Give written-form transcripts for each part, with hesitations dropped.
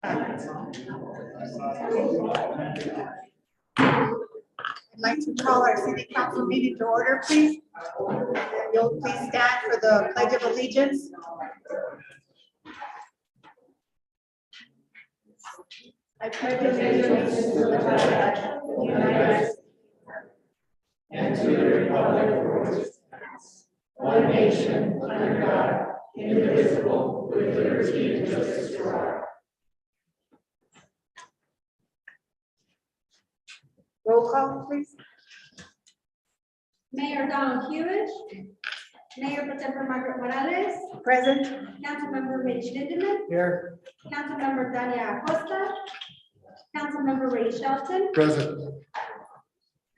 I'd like to call our city council meeting to order, please. And you'll please stand for the Pledge of Allegiance. I pledge allegiance to the flag of the United States and to the republic for which it stands, one nation, under God, indivisible, with liberty and justice for all. Roll call, please. Mayor Donald Hewitt, Mayor Pro Tempore Margaret Morales, Present. Councilmember Mitch Lindemann, Here. Councilmember Dania Acosta, Councilmember Ray Shelton, Present.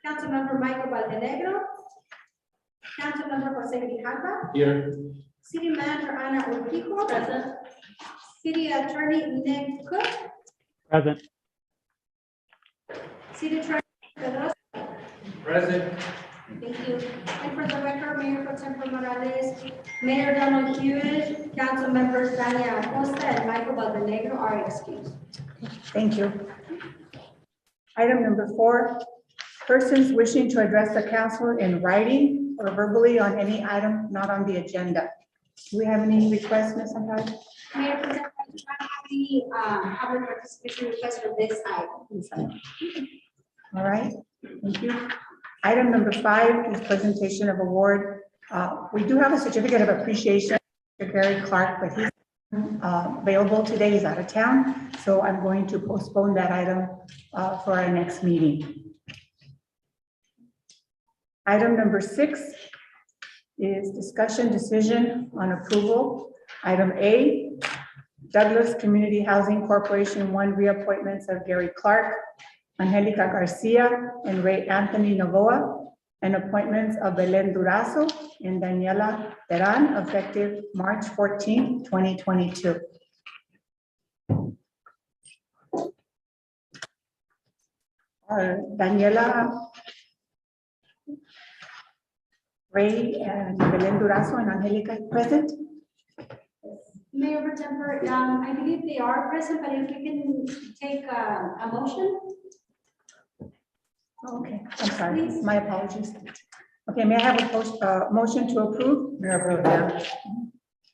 Councilmember Michael Valdenegro, Councilmember Jose Grijalva, Here. City Manager Ana Urquijo, present. City Attorney Nick Cook, Present. City Treasurer Pedro. Present. Thank you. And for the record, Mayor Pro Tempore Morales, Mayor Donald Hewitt, Council members Dania Acosta and Michael Valdenegro are excused. Thank you. Item number 4, persons wishing to address the council in writing or verbally on any item not on the agenda. Do we have any requests, Ms. Andrade? Mayor Pro Tempore, I do not have any public participation requests for this item. All right, thank you. Item number 5 is presentation of award. We do have a certificate of appreciation for Gary Clark, but he's available today. He's out of town, so I'm going to postpone that item for our next meeting. Item number 6 is discussion decision on approval. Item A, Douglas Community Housing Corporation 1 reappointments of Gary Clark, Angelica Garcia, and Ray Anthony Novoa, and appointments of Belen Durazo and Daniela Teran effective March 14, 2022. Daniela, Ray, and Belen Durazo and Angelica present? Mayor Pro Tempore, I believe they are present, but if we can take a motion. Okay, I'm sorry, my apologies. Okay, may I have a motion to approve? Mayor Pro Tem,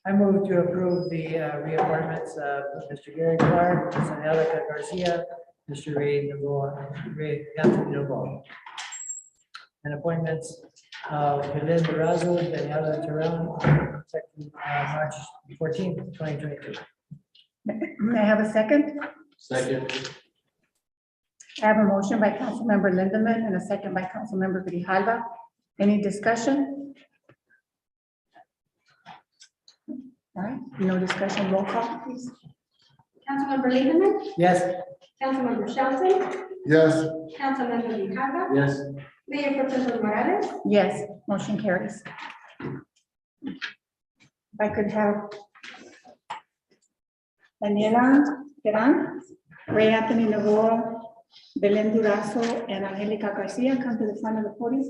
I move to approve the reappointments of Mr. Gary Clark, Ms. Angelica Garcia, Mr. Ray Anthony Novoa. And appointments of Belen Durazo, Daniela Teran, effective March 14th, 2022. May I have a second? Second. I have a motion by Councilmember Lindemann and a second by Councilmember Grijalva. Any discussion? All right, no discussion, roll call, please. Councilmember Lindemann, Yes. Councilmember Shelton, Yes. Councilmember Grijalva, Yes. Mayor Pro Tempore Morales. Yes, motion carries. If I could have Daniela Teran, Ray Anthony Novoa, Belen Durazo, and Angelica Garcia come to the front of the podium.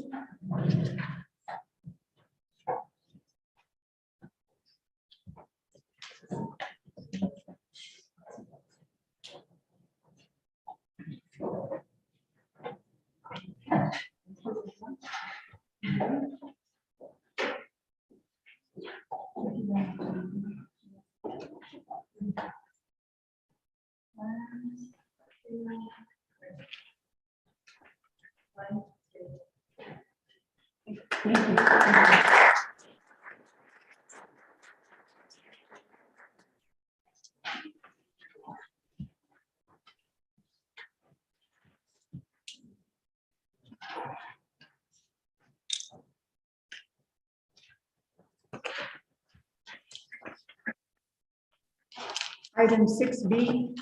Item 6B,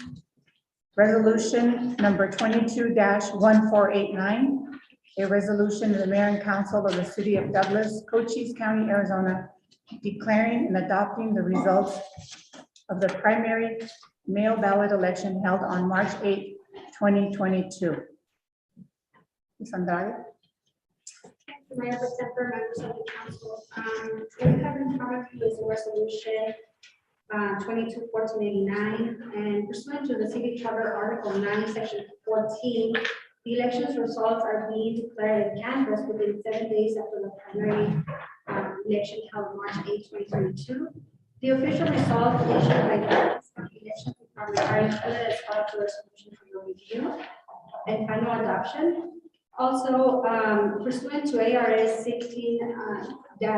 resolution number 22-1489, a resolution of the mayor and council of the city of Douglas, Cochise County, Arizona, declaring and adopting the results of the primary mail ballot election held on March 8, 2022. Ms. Andrade? Mayor Pro Tempore, members of the council, we have in front of you is a resolution 22-1489, and pursuant to the City Charter Article 9, Section 14, the elections results are being declared in canvas within 7 days after the primary election held March 8, 2022. The official result issued by the election are required as part of the resolution for your review and final adoption. Also, pursuant to ARS 16-226, the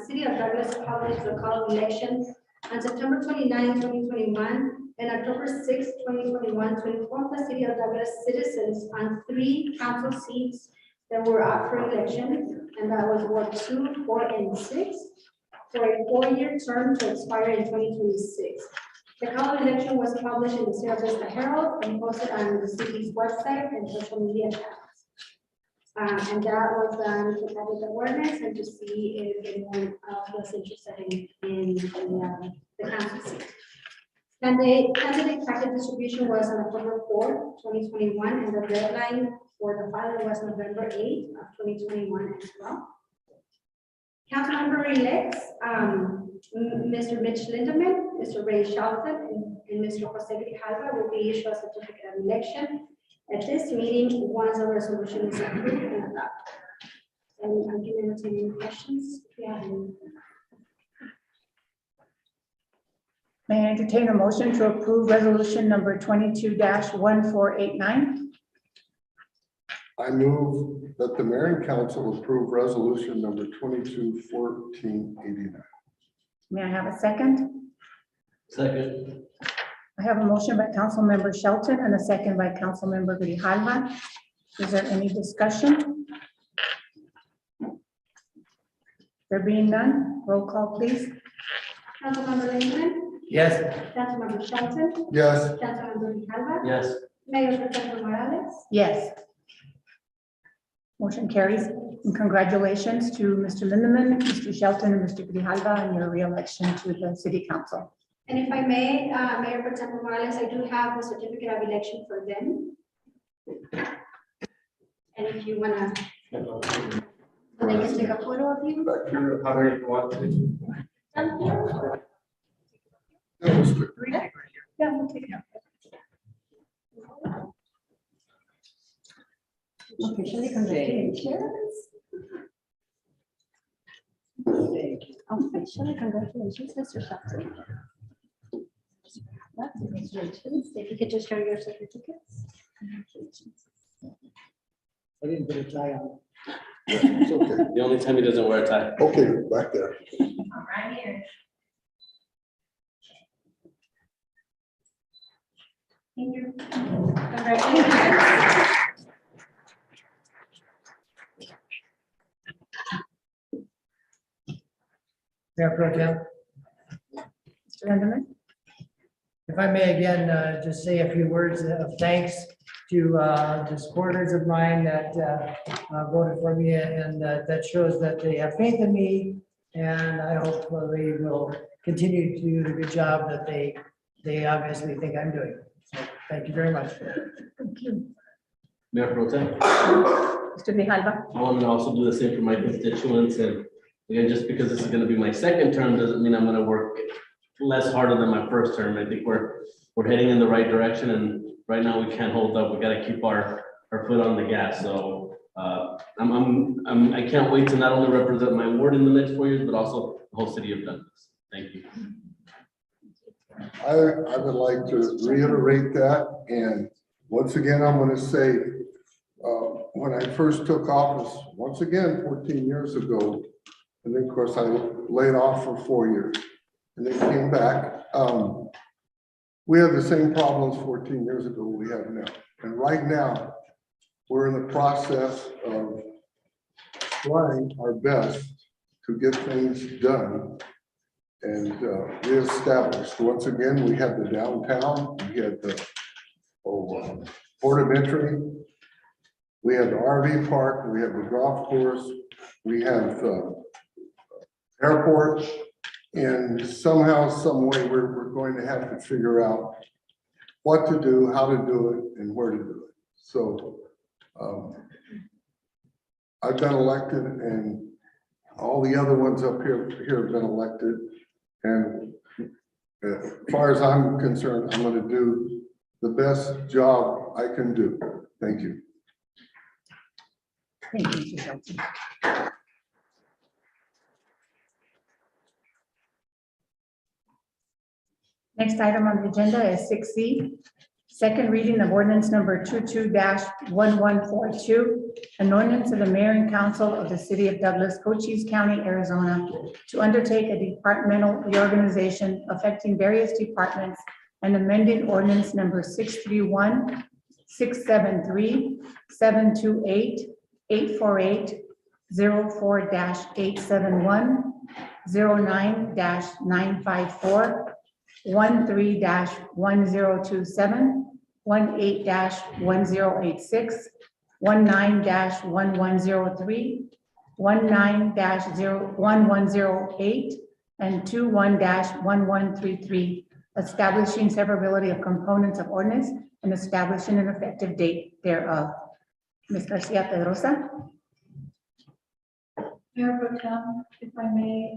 City of Douglas published the call of elections on September 29, 2021, and October 6, 2021, to inform the City of Douglas citizens on 3 council seats that were up for election, and that was Ward 2, 4, and 6, for a 4-year term to expire in 2026. The call of election was published in the Sierra Vista Herald and posted on the city's website and social media channels. And that was done to public awareness and to see if anyone was interested in the council seat. And the candidate packet distribution was on October 4, 2021, and the deadline for the filing was November 8 of 2021 as well. Councilmember-elects, Mr. Mitch Lindemann, Mr. Ray Shelton, and Mr. Jose Grijalva will be issued a certificate of election at this meeting once the resolution is approved and adopted. And I can entertain any questions if you have any. May I entertain a motion to approve resolution number 22-1489? I move that the mayor and council approve resolution number 22-1489. May I have a second? Second. I have a motion by Councilmember Shelton and a second by Councilmember Grijalva. Is there any discussion? There being none, roll call, please. Councilmember Lindemann, Yes. Councilmember Shelton, Yes, Councilmember Grijalva, Yes. Mayor Pro Tem Morales. Yes. Motion carries. And congratulations to Mr. Lindemann, Mr. Shelton, and Mr. Grijalva on your re-election to the City Council. And if I may, Mayor Pro Tem Morales, I do have a certificate of election for them. And if you wanna, they can take a photo of you. back here, however you want to. That was quick. Yeah, we'll take it out. Officially congratulations. Officially congratulations, Mr. Shelton. Congratulations. If you could just show your certificates. Congratulations. I didn't put a tie on. It's okay. The only time he doesn't wear a tie. Okay, back there. Right here. Thank you. Congratulations. Mayor Pro Tem, Mr. Lindemann? if I may again, just say a few words of thanks to the supporters of mine that voted for me, and that shows that they have faith in me, and I hope they will continue to do the good job that they obviously think I'm doing. So thank you very much. Thank you. Mayor Pro Tem, Mr. Grijalva? I want to also do the same for my constituents, and again, just because this is going to be my second term doesn't mean I'm going to work less harder than my first term. I think we're heading in the right direction, and right now we can't hold up. We got to keep our foot on the gas. So I can't wait to not only represent my ward in the next 4 years, but also the whole city of Douglas. Thank you. I would like to reiterate that, and once again, I'm going to say, when I first took office, once again, 14 years ago, and then of course I laid off for 4 years, and then came back. We had the same problems 14 years ago we have now, and right now, we're in the process of trying our best to get things done and reestablished. Once again, we had the downtown, we had the port of entry, we have the RV park, we have the golf course, we have airport, and somehow, some way, we're going to have to figure out what to do, how to do it, and where to do it. So I've been elected, and all the other ones up here have been elected. And as far as I'm concerned, I'm gonna do the best job I can do. Thank you. Thank you, Mr. Johnson. Next item on the agenda is 6C, second reading of ordinance number 22-1142, an ordinance of the mayor and council of the city of Douglas, Cochise County, Arizona, to undertake a departmental reorganization affecting various departments and amending ordinance number 631, 673, 728, 848, 04-871, 09-954, 13-1027, 18-1086, 19-1103, 19-1108, and 21-1133, establishing severability of components of ordinance and establishing an effective date thereof. Ms. Garcia Pedrosa? Mayor Pro Tem, if I may,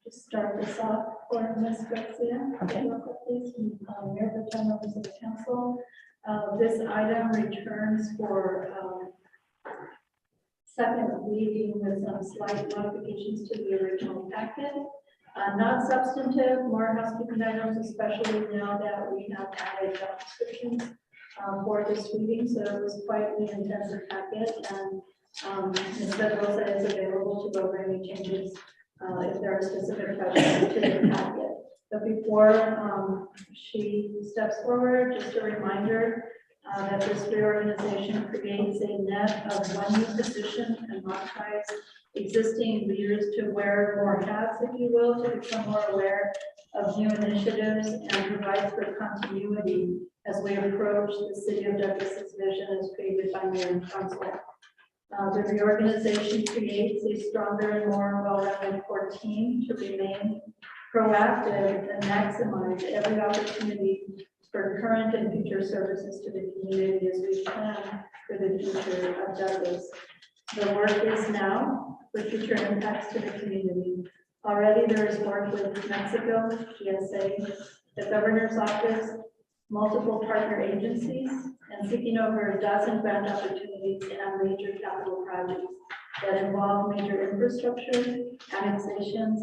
just start this off for Ms. Garcia. Okay. Please, Mayor Pro Tem, members of the council. This item returns for second reading with some slight modifications to the original packet. Not substantive, more housekeeping items, especially now that we have added job descriptions for this reading. So it was quite an intensive packet, and Ms. Pedrosa is available to go over any changes if there are specific questions to the packet. But before she steps forward, just a reminder that this reorganization creates a net of one new position and modifies existing leaders to wear more hats, if you will, to become more aware of new initiatives and provides for continuity as we approach the city of Douglas's vision as created by mayor and council. The reorganization creates a stronger and more well-rounded core team to remain proactive and maximize every opportunity for current and future services to the community as we plan for the future of Douglas. The work is now for future impacts to the community. Already there is work with Mexico, GSA, the governor's office, multiple partner agencies, and seeking over a dozen grant opportunities and major capital projects that involve major infrastructure, annexations,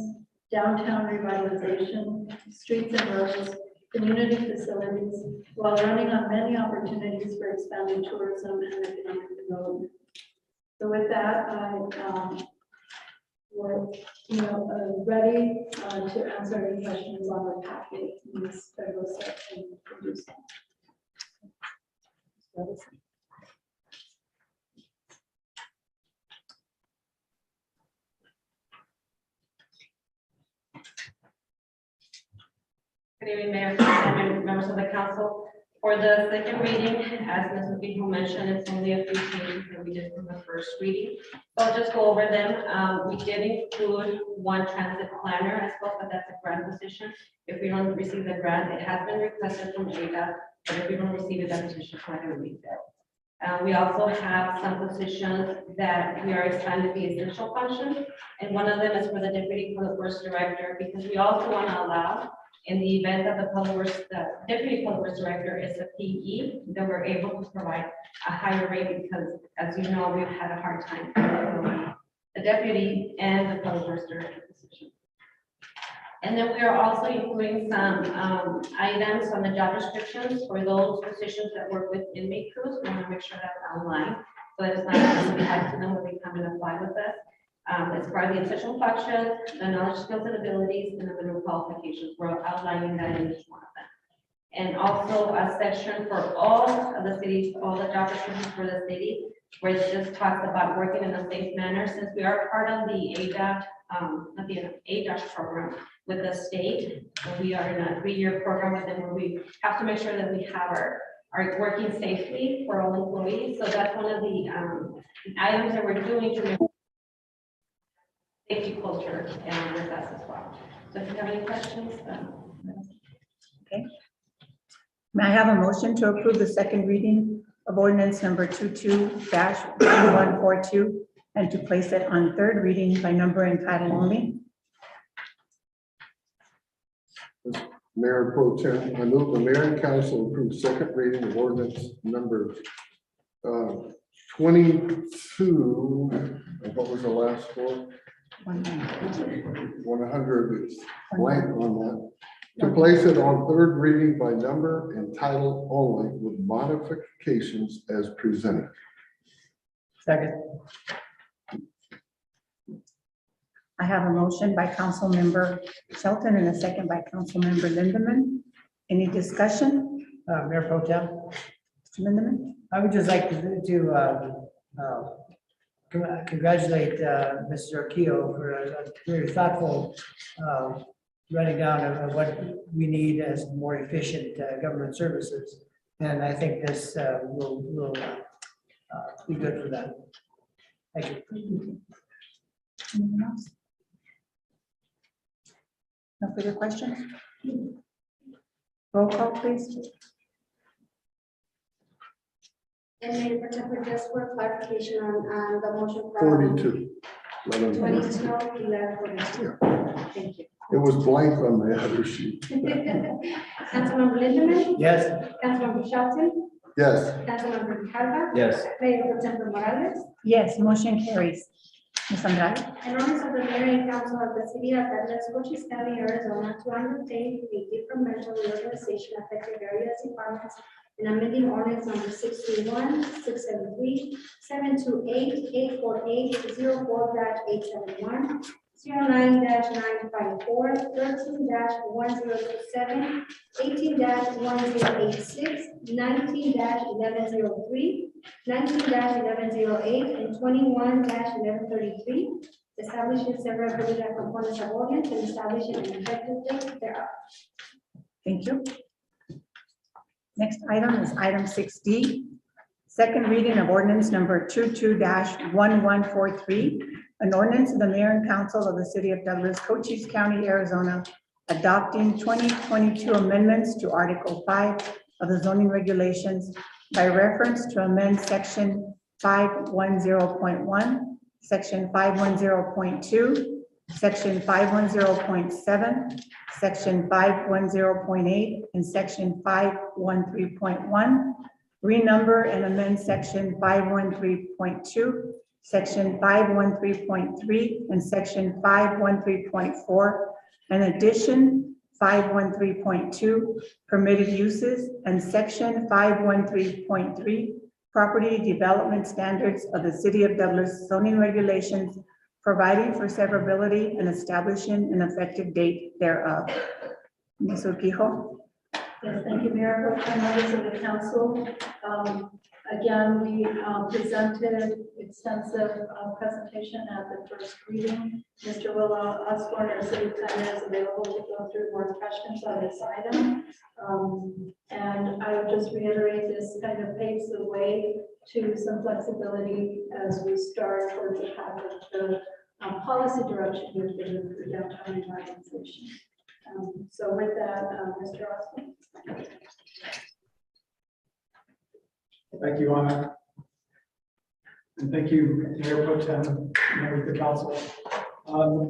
downtown revitalization, streets and roads, community facilities, while running on many opportunities for expanding tourism and economic development. So with that, we're ready to answer any questions on the packet. Ms. Pedrosa can introduce them. Good evening, Mayor, and members of the council. For the second reading, as Mrs. Bijo mentioned, it's only a few changes that we did from the first reading. So I'll just go over them. We did include one transit planner as well, but that's a grant position. If we don't receive the grant, it has been requested from JDA, but if we don't receive it, that position is not going to be filled. We also have some positions that we are expanding the essential functions, and one of them is for the deputy public works director, because we also want to allow, in the event that the deputy public works director is a PE, then we're able to provide a higher rate, because as you know, we've had a hard time filling the deputy and the public works director position. And then we are also including some items on the job descriptions for those positions that work with inmate crews. We want to make sure that's online, so it's not something we have to them when they come and apply with us. As part of the essential functions, the knowledge, skills, and abilities, and the minimum qualifications. We're outlining that in each one of them. And also a section for all of the cities, all the job descriptions for the city, where it just talks about working in a safe manner. Since we are part of the ADAPT program with the state, and we are in a 3-year program with them, where we have to make sure that we have our working safely for all employees. So that's one of the items that we're doing to make safety culture and with us as well. So if you have any questions, Okay. May I have a motion to approve the second reading of ordinance number 22-1142 and to place it on third reading by number and title only? Mayor Pro Tem, I move the mayor and council approve second reading of ordinance number 22, and what was the last four? 100 is blank on that. To place it on third reading by number and title only with modifications as presented. Second. I have a motion by Council Member Shelton and a second by Council Member Lindemann. Any discussion? Mayor Pro Tem, Mr. Lindemann? I would just like to congratulate Mr. Arquillo for a very thoughtful writing down of what we need as more efficient government services. And I think this will be good for that. Thank you. Anyone else? No further questions? Roll call, please. And Mayor Pro Tem, just for clarification on the motion. 42. 11. 22-11-42. Thank you. It was blank on the other sheet. Councilmember Lindemann, Yes. Councilmember Shelton, Yes, Councilmember Grijalva, Yes. Mayor Pro Tem Morales, Yes, motion carries. Ms. Andrade? an ordinance of the mayor and council of the city of Douglas, Cochise County, Arizona, to undertake a departmental reorganization affecting various departments and amending ordinance number 631, 673, 728, 848, 04-871, 09-954, 13-1027, 18-1086, 19-1103, 19-1108, and 21-1133, establishing severability of components of ordinance and establishing an effective date thereof. Thank you. Next item is item 6D. Second reading of ordinance number 22-1143. An ordinance of the mayor and council of the city of Douglas, Cochise County, Arizona, adopting 2022 amendments to Article 5 of the zoning regulations by reference to amend section 510.1, section 510.2, section 510.7, section 510.8, and section 513.1, renumber and amend section 513.2, section 513.3, and section 513.4, in addition, 513.2, permitted uses, and section 513.3, property development standards of the city of Douglas zoning regulations, providing for severability and establishing an effective date thereof. Ms. Urquijo? Yes, thank you, Mayor Pro Tem, members of the council. Again, we presented extensive presentation at the first reading. Mr. Willa Osborne, our city planner, is available to go through more questions on this item. And I would just reiterate, this kind of paves the way to some flexibility as we start towards the path of the policy direction we've given for downtown revitalization. So with that, Mr. Osborne. Thank you, Anna. And thank you, Mayor Pro Tem, members of the council.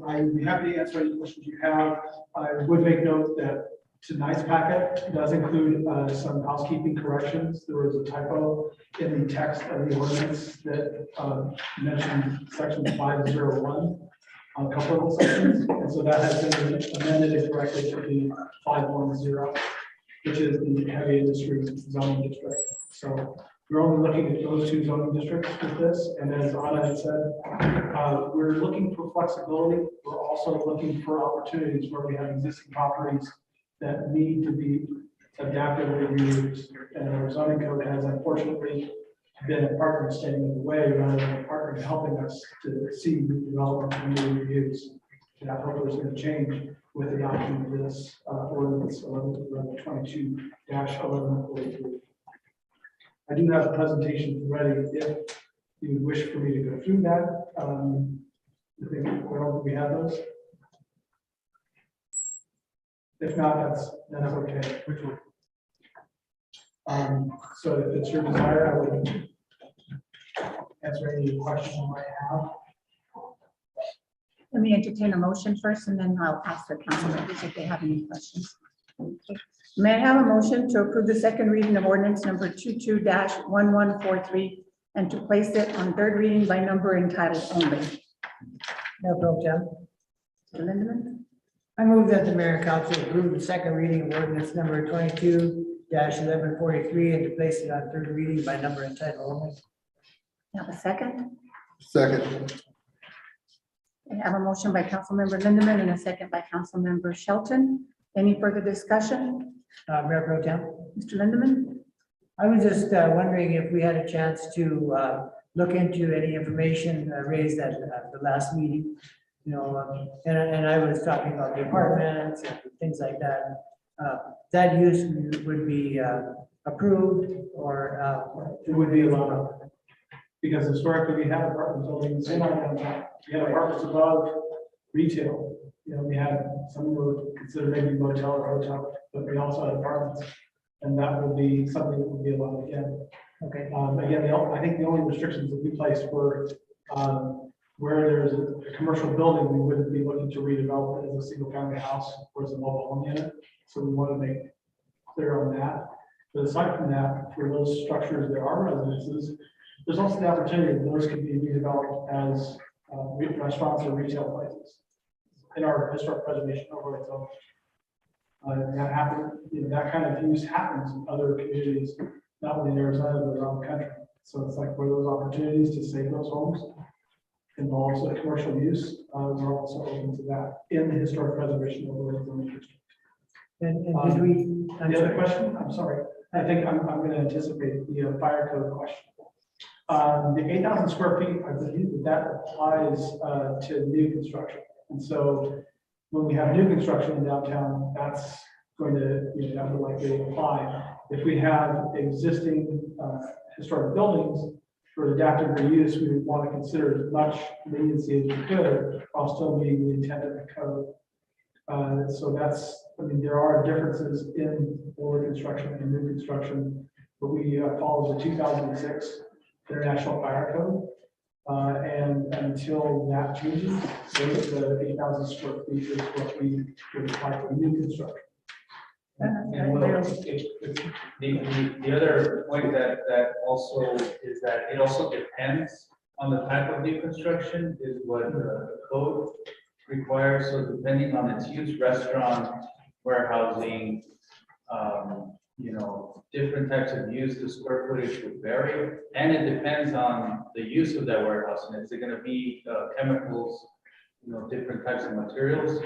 I'd be happy to answer any questions you have. I would make note that tonight's packet does include some housekeeping corrections. There was a typo in the text of the ordinance that mentioned section 501 on a couple of the sections. And so that has been amended and corrected to be 510, which is the heavy industry zoning district. So we're only looking at those two zoning districts with this. And as Anna had said, we're looking for flexibility. We're also looking for opportunities where we have existing properties that need to be adaptively reused. And our zoning code has unfortunately been a partner standing in the way rather than a partner helping us to see new development and new reuse. And I hope there's going to change with the adoption of this ordinance 22-1143. I do have a presentation ready if you wish for me to go through that. I think we have those. If not, that's okay. Which one? So if it's your desire, I would answer any questions you might have. Let me entertain a motion first, and then I'll ask the council members if they have any questions. May I have a motion to approve the second reading of ordinance number 22-1143 and to place it on third reading by number and title only? Mayor Pro Tem, Mr. Lindemann, I move that the mayor and council approve the second reading of ordinance number 22-1143 and to place it on third reading by number and title only. have a second? Second. I have a motion by Councilmember Lindemann and a second by Councilmember Shelton. Any further discussion? Mayor Pro Tem, Mr. Lindemann? I was just wondering if we had a chance to look into any information raised at the last meeting. You know, and I was talking about the apartments and things like that. That use would be approved or It would be allowed. Because historically, we had apartment buildings in our downtown. We had apartments above retail. You know, we had, some were considered maybe motel or hotel, but we also had apartments. And that would be something that would be allowed again. okay. Again, I think the only restrictions that we placed were, where there's a commercial building, we wouldn't be looking to redevelop it as a single family house or as a mobile home unit. So we want to make clear on that. But aside from that, for those structures, there are residences. There's also the opportunity that those could be redeveloped as restaurants or retail places in our historic preservation overlay zone. That happened, you know, that kind of use happens in other communities, not only in Arizona, but around the country. So it's like where those opportunities to save those homes involves a commercial use. We're also open to that in the historic preservation overlay zone district. And did we? I'm The other sorry. question, I'm sorry, I think I'm going to anticipate the fire code question. The 8,000 square feet, I believe that applies to new construction. And so when we have new construction in downtown, that's going to, you know, that would likely apply. If we have existing historic buildings for adaptive reuse, we would want to consider as much leniency as we could while still meeting the intent of the code. So that's, I mean, there are differences in older construction and new construction, but we follow the 2006 International Fire Code. And until that changes, the 8,000 square feet is what we would apply for new construction. And the other point that also is that it also depends on the type of new construction is what the code requires. So depending on its use, restaurant, warehousing, you know, different types of use, the square footage would vary. And it depends on the use of that warehouse. And is it going to be chemicals, you know, different types of materials?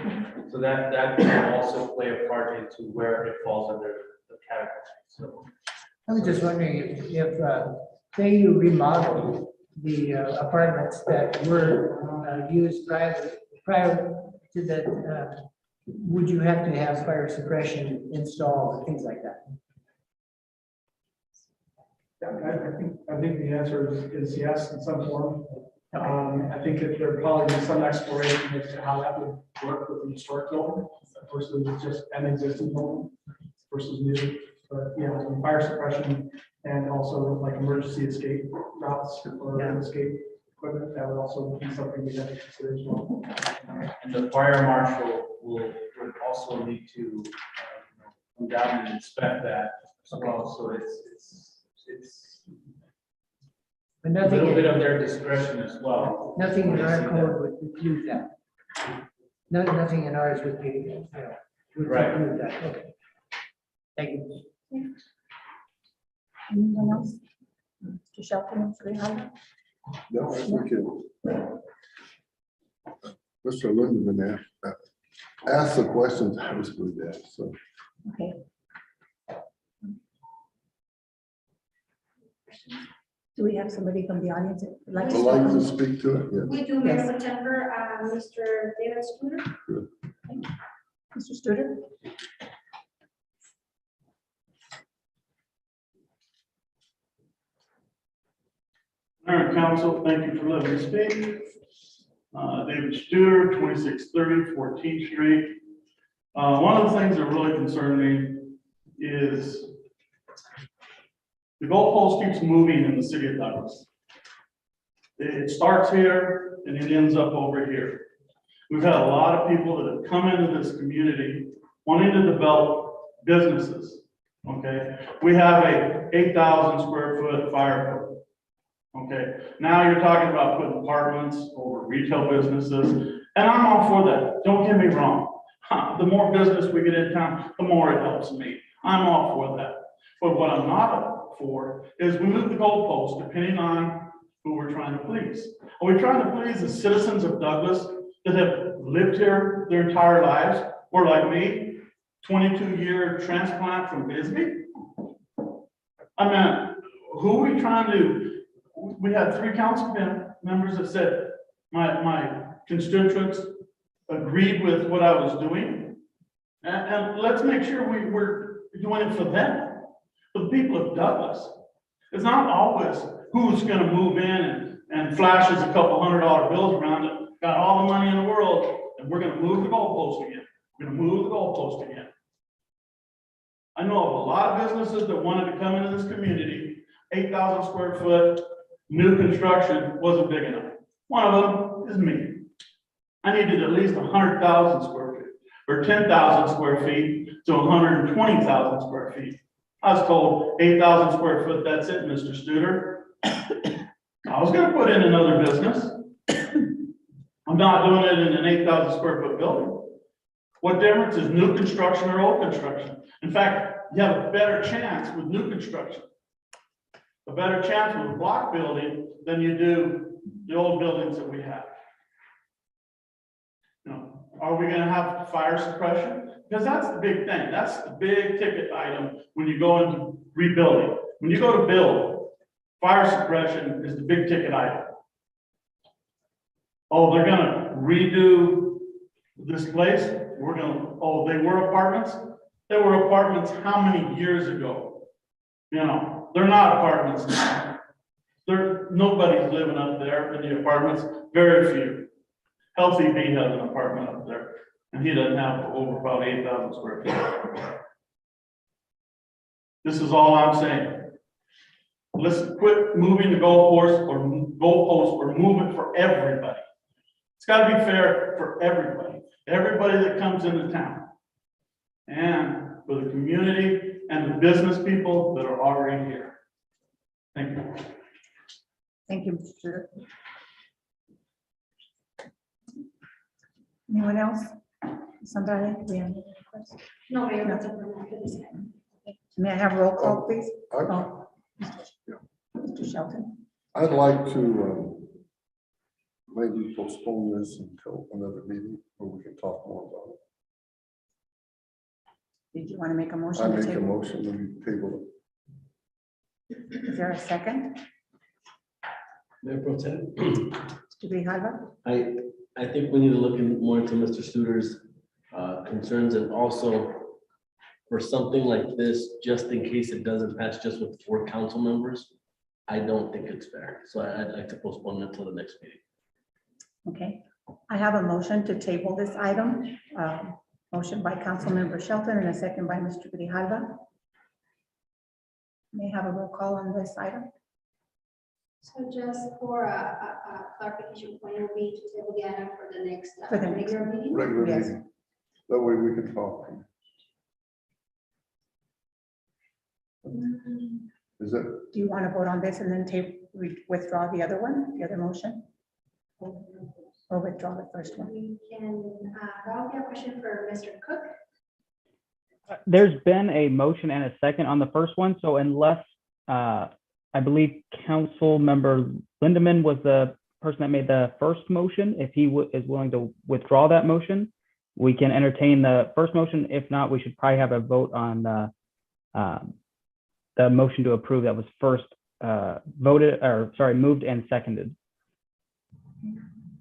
So that can also play a part into where it falls under the category. So I was just wondering if say you remodel the apartments that were used prior to that, would you have to have fire suppression installed and things like that? I think the answer is yes in some form. I think that there would probably be some exploration as to how that would work with the historic building versus just an existing building versus new. But yeah, fire suppression and also like emergency escape routes or escape equipment, that would also be something we have to consider as well. and the fire marshal would also need to come down and inspect that as well. So it's But a nothing, little bit of their discretion as well. nothing in our code would include that. Nothing in ours would be, you know, would Right. include that. Okay. Thank you. Anyone else? Mr. Shelton, Mr. Grijalva? No, I think it. Mr. Lindemann asked the questions I was going to ask, so. Okay. Do we have somebody from the audience that would like I'd to like to speak? speak to it, yes. We do, Mayor September, Mr. David Studer. Mr. Studer? Mayor and council, thank you for letting me speak. David Studer, 2630 14th Street. One of the things that really concern me is the goalpost keeps moving in the city of Douglas. It starts here and it ends up over here. We've had a lot of people that have come into this community wanting to develop businesses, okay? We have a 8,000 square foot fire code. Okay, now you're talking about putting apartments over retail businesses, and I'm all for that, don't get me wrong. The more business we get in town, the more it helps me, I'm all for that. But what I'm not for is we move the goalposts depending on who we're trying to please. Are we trying to please the citizens of Douglas that have lived here their entire lives, or like me, 22-year transplant from Bisbee? I mean, who are we trying to? We had 3 council members that said, my constituents agreed with what I was doing. And let's make sure we're doing it for them, for the people of Douglas. It's not always who's gonna move in and flashes a couple $100 bills around it, got all the money in the world, and we're gonna move the goalpost again. We're gonna move the goalpost again. I know of a lot of businesses that wanted to come into this community, 8,000 square foot, new construction wasn't big enough. One of them is me. I needed at least 100,000 square feet, or 10,000 square feet to 120,000 square feet. I was told 8,000 square foot, that's it, Mr. Studer. I was gonna put in another business. I'm not doing it in an 8,000 square foot building. What difference is new construction or old construction? In fact, you have a better chance with new construction. A better chance with a block building than you do the old buildings that we have. You know, are we gonna have fire suppression? Because that's the big thing. That's the big ticket item when you go into rebuilding. When you go to build, fire suppression is the big ticket item. Oh, they're gonna redo this place? Oh, they were apartments? They were apartments how many years ago? You know, they're not apartments now. Nobody's living up there in the apartments, very few. Healthy B has an apartment up there, and he doesn't have over about 8,000 square feet. This is all I'm saying. Let's quit moving the goalposts or move it for everybody. It's gotta be fair for everybody that comes into town. And for the community and the business people that are already here. Thank you. Thank you, Mr. Studer. Anyone else? Somebody? We have any questions? No, Mayor, No. that's a. May I have roll call, please? I- Oh, Mr. Shelton. I'd like to maybe postpone this until another meeting where we can talk more about Did you want to make a it. motion? I to make a table? motion that we table Is there a second? Mayor Pro Tem, Mr. Grijalva? I think we need to look more into Mr. Studer's concerns, and also for something like this, just in case it doesn't pass just with 4 council members, I don't think it's fair. So I'd like to postpone it until the next meeting. Okay, I have a motion to table this item. Motion by Councilmember Shelton and a second by Mr. Grijalva. May I have a roll call on this item? So just for a clarification point, will be to table the item for the next For the next regular meeting? regular Yes. meeting. That way we can talk. Is that, Do you want to vote on this and then withdraw the other one, the other motion? Or withdraw the first one? We can, that would be a question for Mr. Cook. There's been a motion and a second on the first one, so unless, I believe Council Member Lindeman was the person that made the first motion, if he is willing to withdraw that motion, we can entertain the first motion. If not, we should probably have a vote on the motion to approve that was first moved and seconded.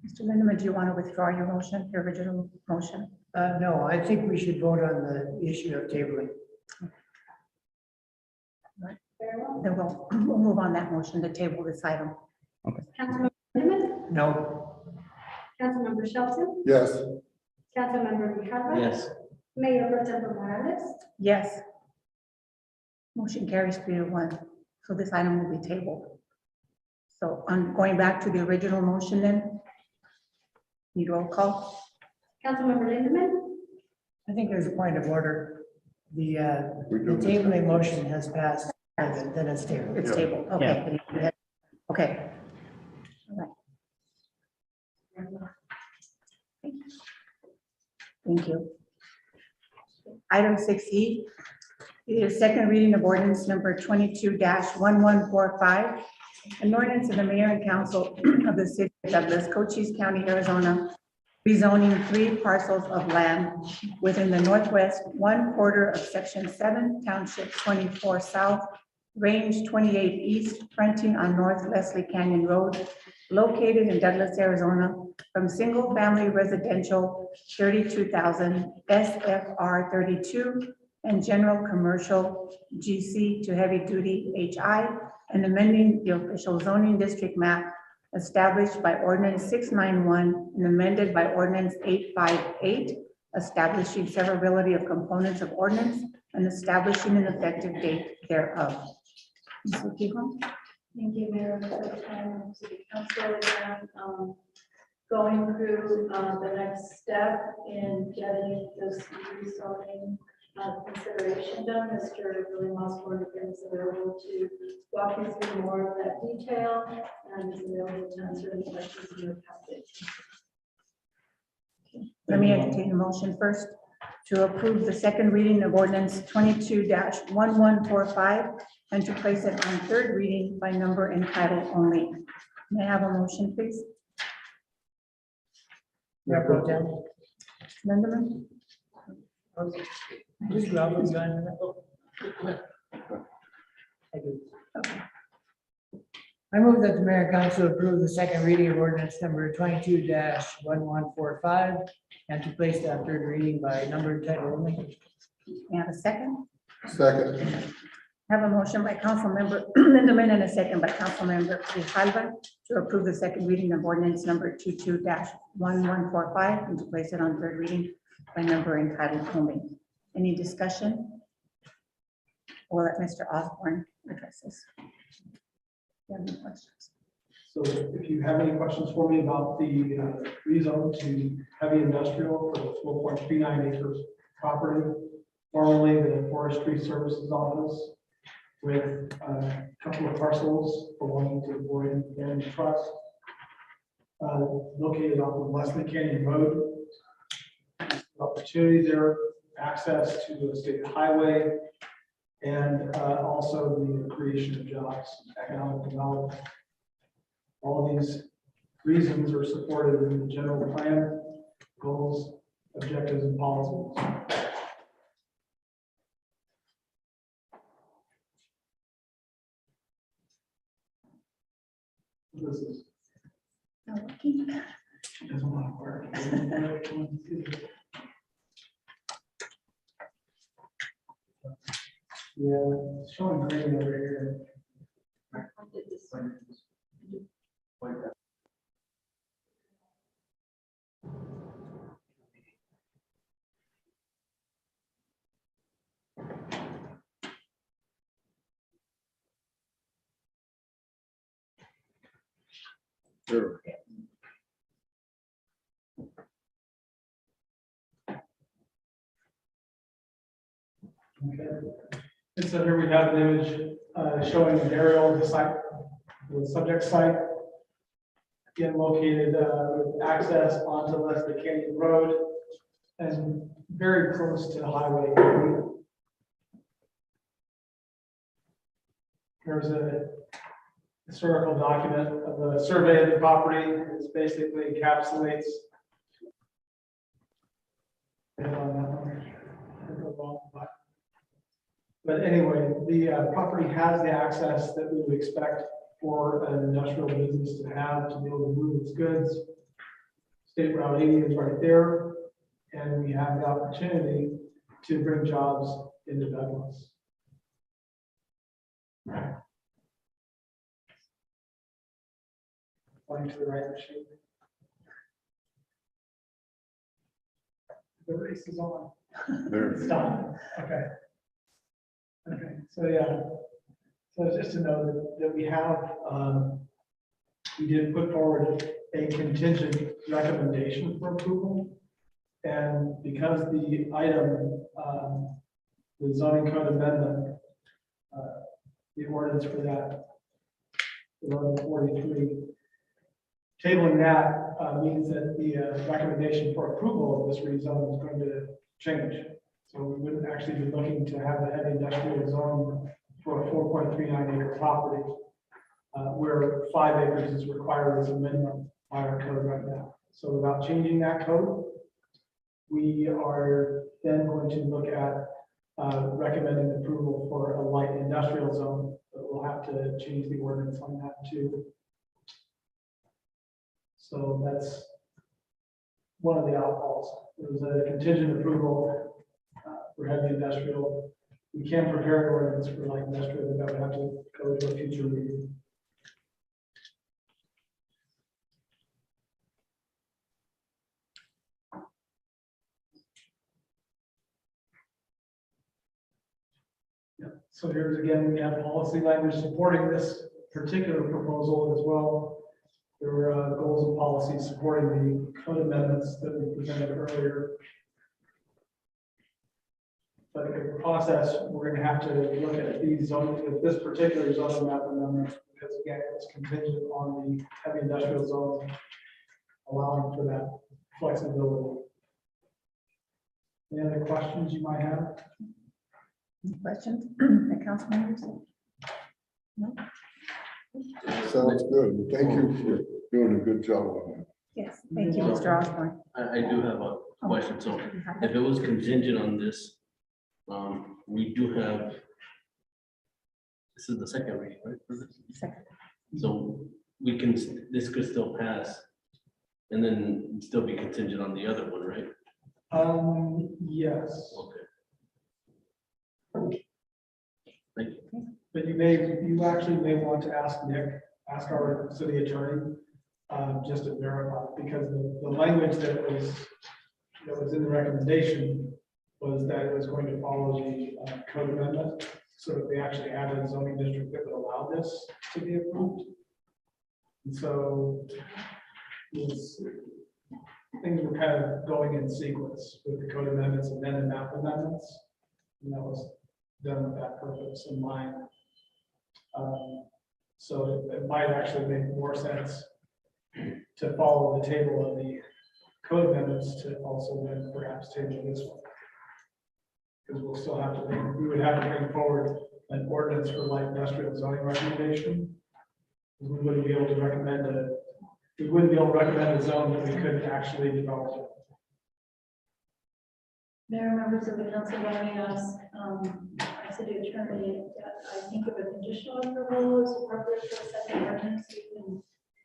Mr. Lindemann, do you want to withdraw your motion, your original motion? No, I think we should vote on the issue of tabling. Very well. Then we'll move on that motion to table this item. Councilmember Lindemann, No, Councilmember Shelton, yes, Councilmember Grijalva. Yes. Mayor Pro Tem Morales. Yes. Motion carries 3-1. So this item will be tabled. So I'm going back to the original motion then. Need roll call? Councilmember Lindemann, I think there's a point of order. The We do this. tabling motion has passed, and then it's tabled. It's Yeah. tabled, okay. Okay. All right. Thank you. Item 6E is second reading of ordinance number 22-1145. An ordinance of the mayor and council of the city of Douglas, Cochise County, Arizona, rezoning 3 parcels of land within the northwest 1/4 of section 7, township 24 south, range 28 east, fronting on North Leslie Canyon Road, located in Douglas, Arizona, from single-family residential 32,000 SFR 32 and general commercial GC to heavy-duty HI, and amending the official zoning district map established by ordinance 691 and amended by ordinance 858, establishing severability of components of ordinance and establishing an effective date thereof. Ms. Urquijo? Thank you, Mayor, for the time, City Council, again, going through the next step in getting this rezoning consideration done. Mr. William Osborne is available to walk you through more of that detail and is available to answer any questions in your package. Let me entertain a motion first to approve the second reading of ordinance 22-1145 and to place it on third reading by number and title only. May I have a motion, please? Mayor Pro Tem. Lindemann? Just grab them, John. Thank you. I move that the mayor and council approve the second reading of ordinance number 22-1145 and to place that third reading by number and title only. May I have a second? Second. I have a motion by council member Lindemann and a second by council member Grijalva to approve the second reading of ordinance number 22-1145 and to place it on third reading by number and title only. Any discussion? Or let Mr. Osborne address this. Do you have any questions? So if you have any questions for me about the rezone to heavy industrial for the 4.39 acres property, formerly the Forestry Services Office, with a couple of parcels belonging to the Boyd Family Trust, located off of Leslie Canyon Road. Opportunity there, access to the state highway, and also the creation of jobs, economic development. All of these reasons are supported in the general plan, goals, objectives, and policies. This is. Doesn't want to work. Yeah, it's showing green over here. Sure. Okay. And so here we have an image showing an aerial of the site, the subject site. Again, located with access onto Leslie Canyon Road and very close to the highway. There's a historical document of a survey of the property. It basically encapsulates. But anyway, the property has the access that we would expect for an industrial business to have to be able to move its goods. State Route 80 is right there, and we have the opportunity to bring jobs into Douglas. Going to the right machine. The race is on. There. Stop. Okay. Okay, so yeah, so just to know that we have, we did put forward a contingent recommendation for approval. And because the item the zoning code amendment, the ordinance for that, 1143. Tabling that means that the recommendation for approval of this rezone is going to change. So we wouldn't actually be looking to have a heavy industrial zone for a 4.39 acre property, where 5 acres is required as a minimum by our code right now. So without changing that code, we are then going to look at recommending approval for a light industrial zone, but we'll have to change the ordinance on that too. So that's one of the outfalls. There was a contingent approval for heavy industrial. We can prepare an ordinance for light industrial, but that would have to go to a future meeting. So here's again, we have policy language supporting this particular proposal as well. There were goals and policies supporting the code amendments that we presented earlier. But in the process, we're going to have to look at these zones, at this particular zoning map amendment, because again, it's contingent on the heavy industrial zone, allowing for that flexibility. Any other questions you might have? Any questions, the council members? No? Sounds good. Thank you for doing a good job on that. Yes, thank you, Mr. Osborne. I do have a question. So if it was contingent on this, we do have, this is the second reading, right? for this? Second. So we can, this could still pass and then still be contingent on the other one, right? Yes, Okay. Thank you. but you actually may want to ask ask our city attorney, just to verify, because the language that was in the recommendation was that it was going to follow the code amendment. So that they actually added a zoning district that would allow this to be approved. And so things were kind of going in sequence with the code amendments and then the map amendments. And that was done with that purpose in mind. So it might actually make more sense to follow the table of the code amendments to also then perhaps table this one. Because we'll still have to we would have to bring forward an ordinance for light industrial zoning recommendation. We wouldn't be able to recommend a zone that we couldn't actually develop. Mayor, members of the council, let me ask our city attorney, I think of a conditional approval as appropriate for a second ordinance. You can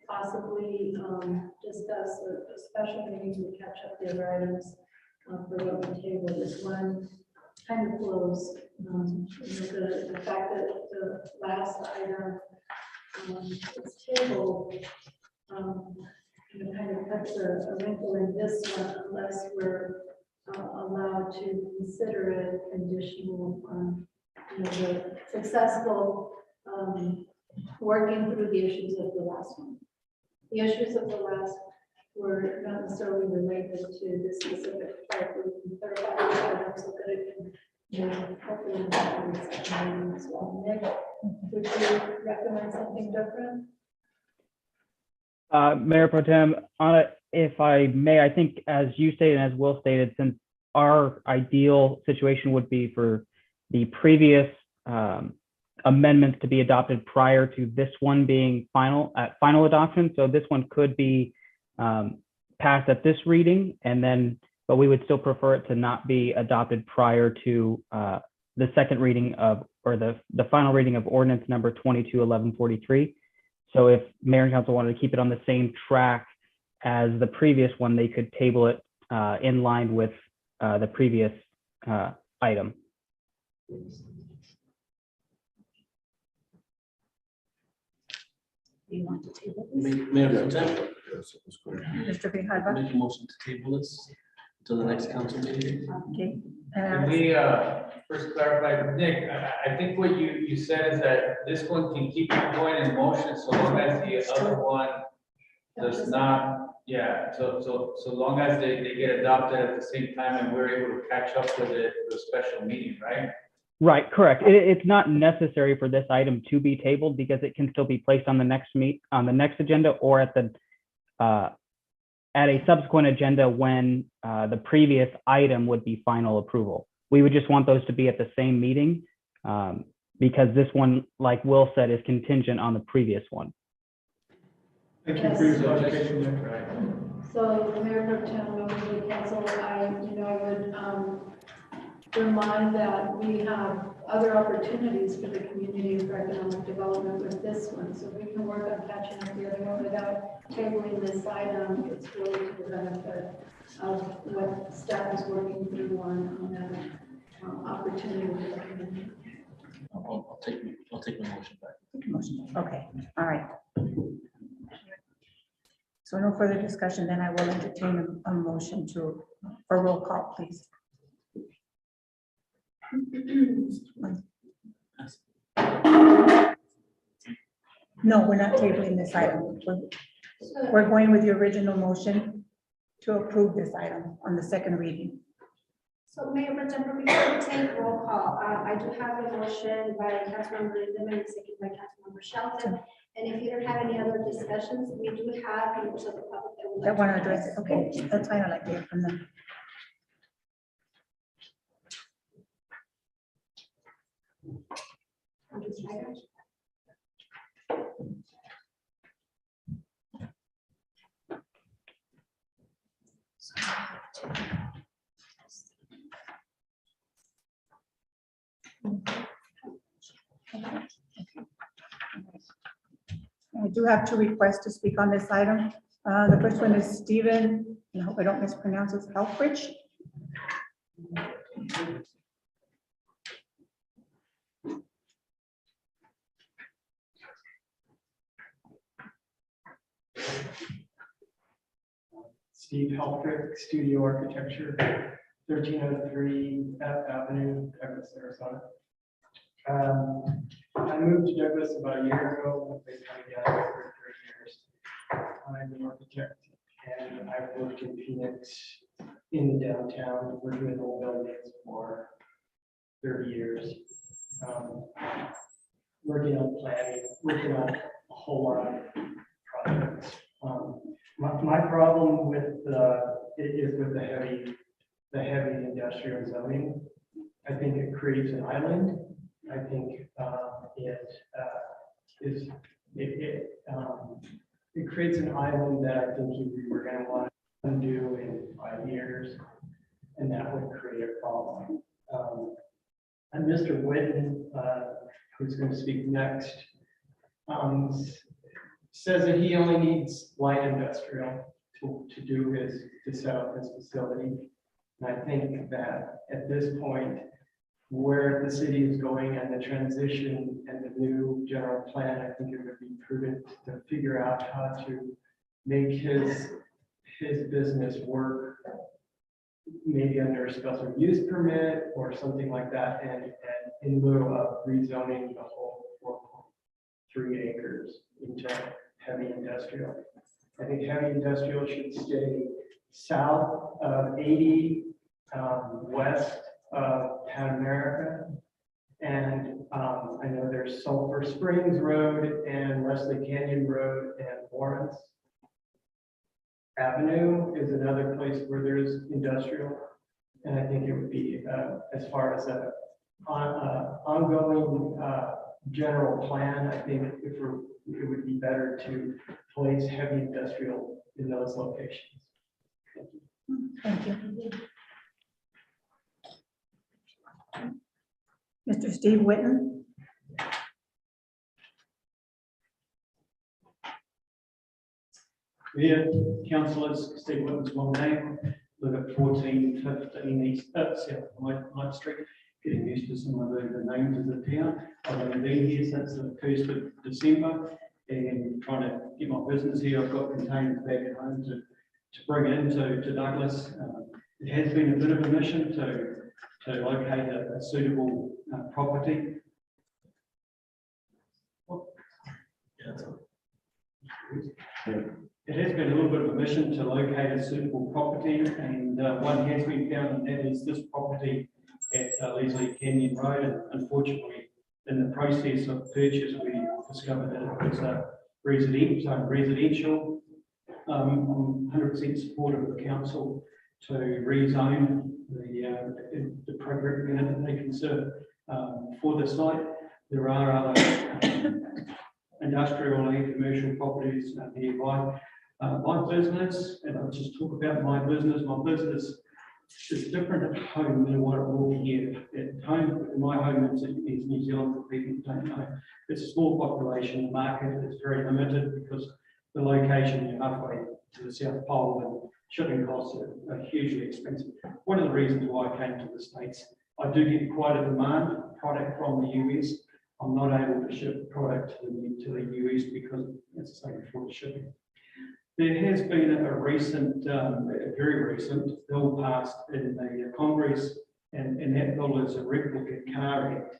possibly discuss a special meeting to catch up the other items for what we table. This one kind of flows. The fact that the last item is tabled kind of puts a wrinkle in this one unless we're allowed to consider it conditional on the successful working through the issues of the last one. The issues of the last were not necessarily related to this specific part. We can clarify the items so that it can hopefully impact the second reading as well. Nick, would you recommend something different? Mayor Pro Tem, if I may, I think as you stated and as Will stated, since our ideal situation would be for the previous amendments to be adopted prior to this one being final adoption. So this one could be passed at this reading, and then, but we would still prefer it to not be adopted prior to the second reading of, or the final reading of ordinance number 22-1143. So if Mayor and Council wanted to keep it on the same track as the previous one, they could table it in line with the previous item. Do you want to table this? Mayor Pro Tem, Yes, that's great. Mr. Grijalva? make a motion to table this to the next council meeting. Okay. Can we first clarify, Nick, I think what you said is that this one can keep going in motion so long as the other one does not, so long as they get adopted at the same time and we're able to catch up with it for a special meeting, right? Right, correct. It's not necessary for this item to be tabled because it can still be placed on the next agenda or at a subsequent agenda when the previous item would be final approval. We would just want those to be at the same meeting because this one, like Will said, is contingent on the previous one. Thank you for your clarification there. Right. So Mayor Pro Tem, members of the council, I would remind that we have other opportunities for the community for economic development with this one. So we can work on catching up the other one without tabling this item. It's really to the benefit of what staff is working through on that opportunity for the community. I'll take my motion back. Motion. Okay, all right. So no further discussion, then I will entertain a motion for roll call, please. No, we're not tabling this item. We're going with the original motion to approve this item on the second reading. So Mayor Pro Tem, before we take roll call, I do have a motion by Councilmember Lindemann, second by Councilmember Shelton. And if you don't have any other discussions, we do have members of the public that would like That want to address it? Okay, that's fine. I like to hear from them. I do have two requests to speak on this item. The first one is Stephen, and I hope I don't mispronounce his, Helfrich. Steve Helfrich, Studio Architecture, 1303 F Avenue, Douglas, Arizona. I moved to Douglas about a year ago. I've been coming down here for 3 years. I'm an architect and I've worked in Phoenix in downtown, working with old buildings for 30 years. Working on planning, working on a whole lot of projects. My problem with is with the heavy industrial zoning. I think it creates an island. I think it creates an island that I think we were going to want to undo in 5 years, and that would create a problem. And Mr. Whitten, who's going to speak next, says that he only needs light industrial to set up his facility. And I think that at this point, where the city is going and the transition and the new general plan, I think it would be prudent to figure out how to make his business work, maybe under a special use permit or something like that, and in lieu of rezoning the whole 4.3 acres into heavy industrial. I think heavy industrial should stay south of 80, west of Pan America. And I know there's Sulphur Springs Road and Wesley Canyon Road and Lawrence Avenue is another place where there's industrial. And I think it would be, as far as a ongoing general plan, I think it would be better to place heavy industrial in those locations. Thank you. Mr. Steve Whitten. Yeah, councillors, Steve Whitten's my name, live at 1415 East, South Knight Street, getting used to some of the names of the town. I've only been here since the 1st of December and trying to get my business here. I've got containers back at home to bring it into Douglas. It has been a bit of a mission to locate a suitable property. It has been a little bit of a mission to locate a suitable property, and one has been found, and that is this property at Leslie Canyon Road, and unfortunately, in the process of purchase, we discovered that it was a residential. I'm 100% supportive of the council to rezone the appropriate unit that they consider for the site. There are other industrial and commercial properties nearby. My business, and I'll just talk about my business is different at home than what it will be here. At home, my home is New Zealand, for people who don't know. It's a small population, the market is very limited because the location, you're halfway to the South Pole, and shipping costs are hugely expensive. One of the reasons why I came to the States, I do get quite a demand product from the US. I'm not able to ship product to the US because it's the same for shipping. There has been a recent, very recent bill passed in the Congress, and that bill is a Replica Car Act.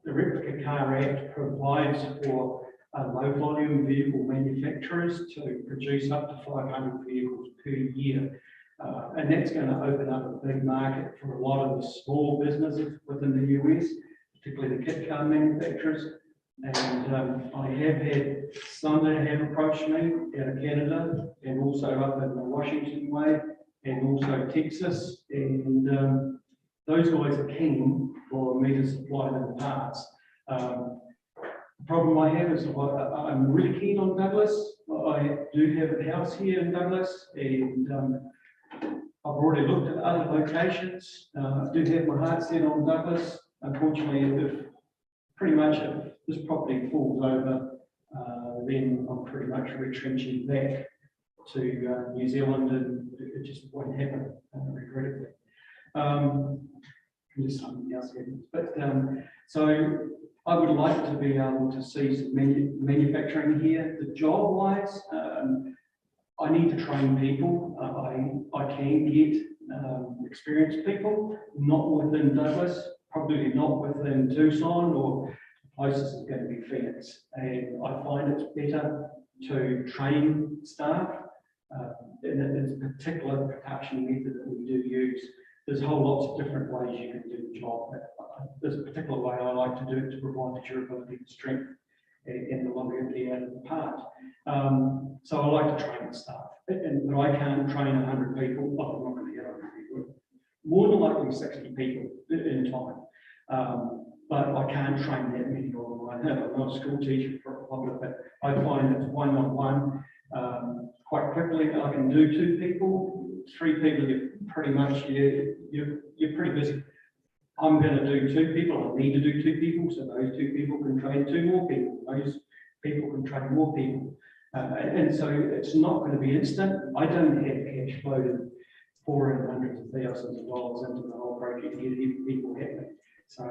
The Replica Car Act provides for low volume vehicle manufacturers to produce up to 500 vehicles per year. And that's going to open up a big market for a lot of the small businesses within the US, particularly the kit car manufacturers. And I have had some that have approached me out of Canada and also up in the Washington way and also Texas. And those guys are keen for me to supply them parts. The problem I have is I'm really keen on Douglas. I do have a house here in Douglas, and I've already looked at other locations. I do have my heart set on Douglas. Unfortunately, if this property falls over, then I'm pretty much retrenching back to New Zealand, and it just won't happen, regrettably. Just something else happens. But so I would like to be able to see some manufacturing here. The job-wise, I need to train people. I can get experienced people, not within Douglas, probably not within Tucson, or closest is going to be Phoenix. And I find it's better to train staff in a particular production method that we do use. There's whole lots of different ways you can do the job. There's a particular way I like to do it to provide the durability, the strength, and the longevity out of the part. So I like to train the staff. But I can't train 100 people. Well, I'm not going to get 100 people. More than likely 60 people in time. But I can't train that many of them. I'm not a school teacher for a public, but I find it's one-on-one quite quickly. I can do 2 people, 3 people. You're pretty much you're pretty busy. I'm going to do 2 people. I need to do 2 people, so those 2 people can train 2 more people. Those people can train more people, and so it's not going to be instant. I don't have cash flow to pour in hundreds of thousands of dollars into the whole project to get people happy. So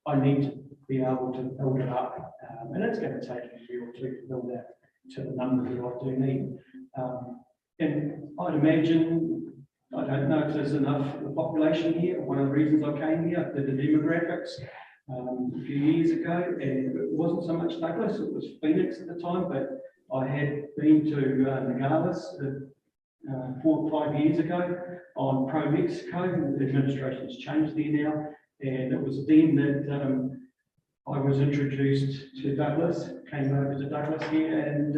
I need to be able to build it up, and it's going to take a year or 2 to build that to the numbers that I do need. And I'd imagine, I don't know if there's enough of the population here. One of the reasons I came here, I did the demographics a few years ago, and it wasn't so much Douglas, it was Phoenix at the time, but I had been to Nogales 4 or 5 years ago on pro-Mexico. The administration's changed there now. And it was then that I was introduced to Douglas, came over to Douglas here, and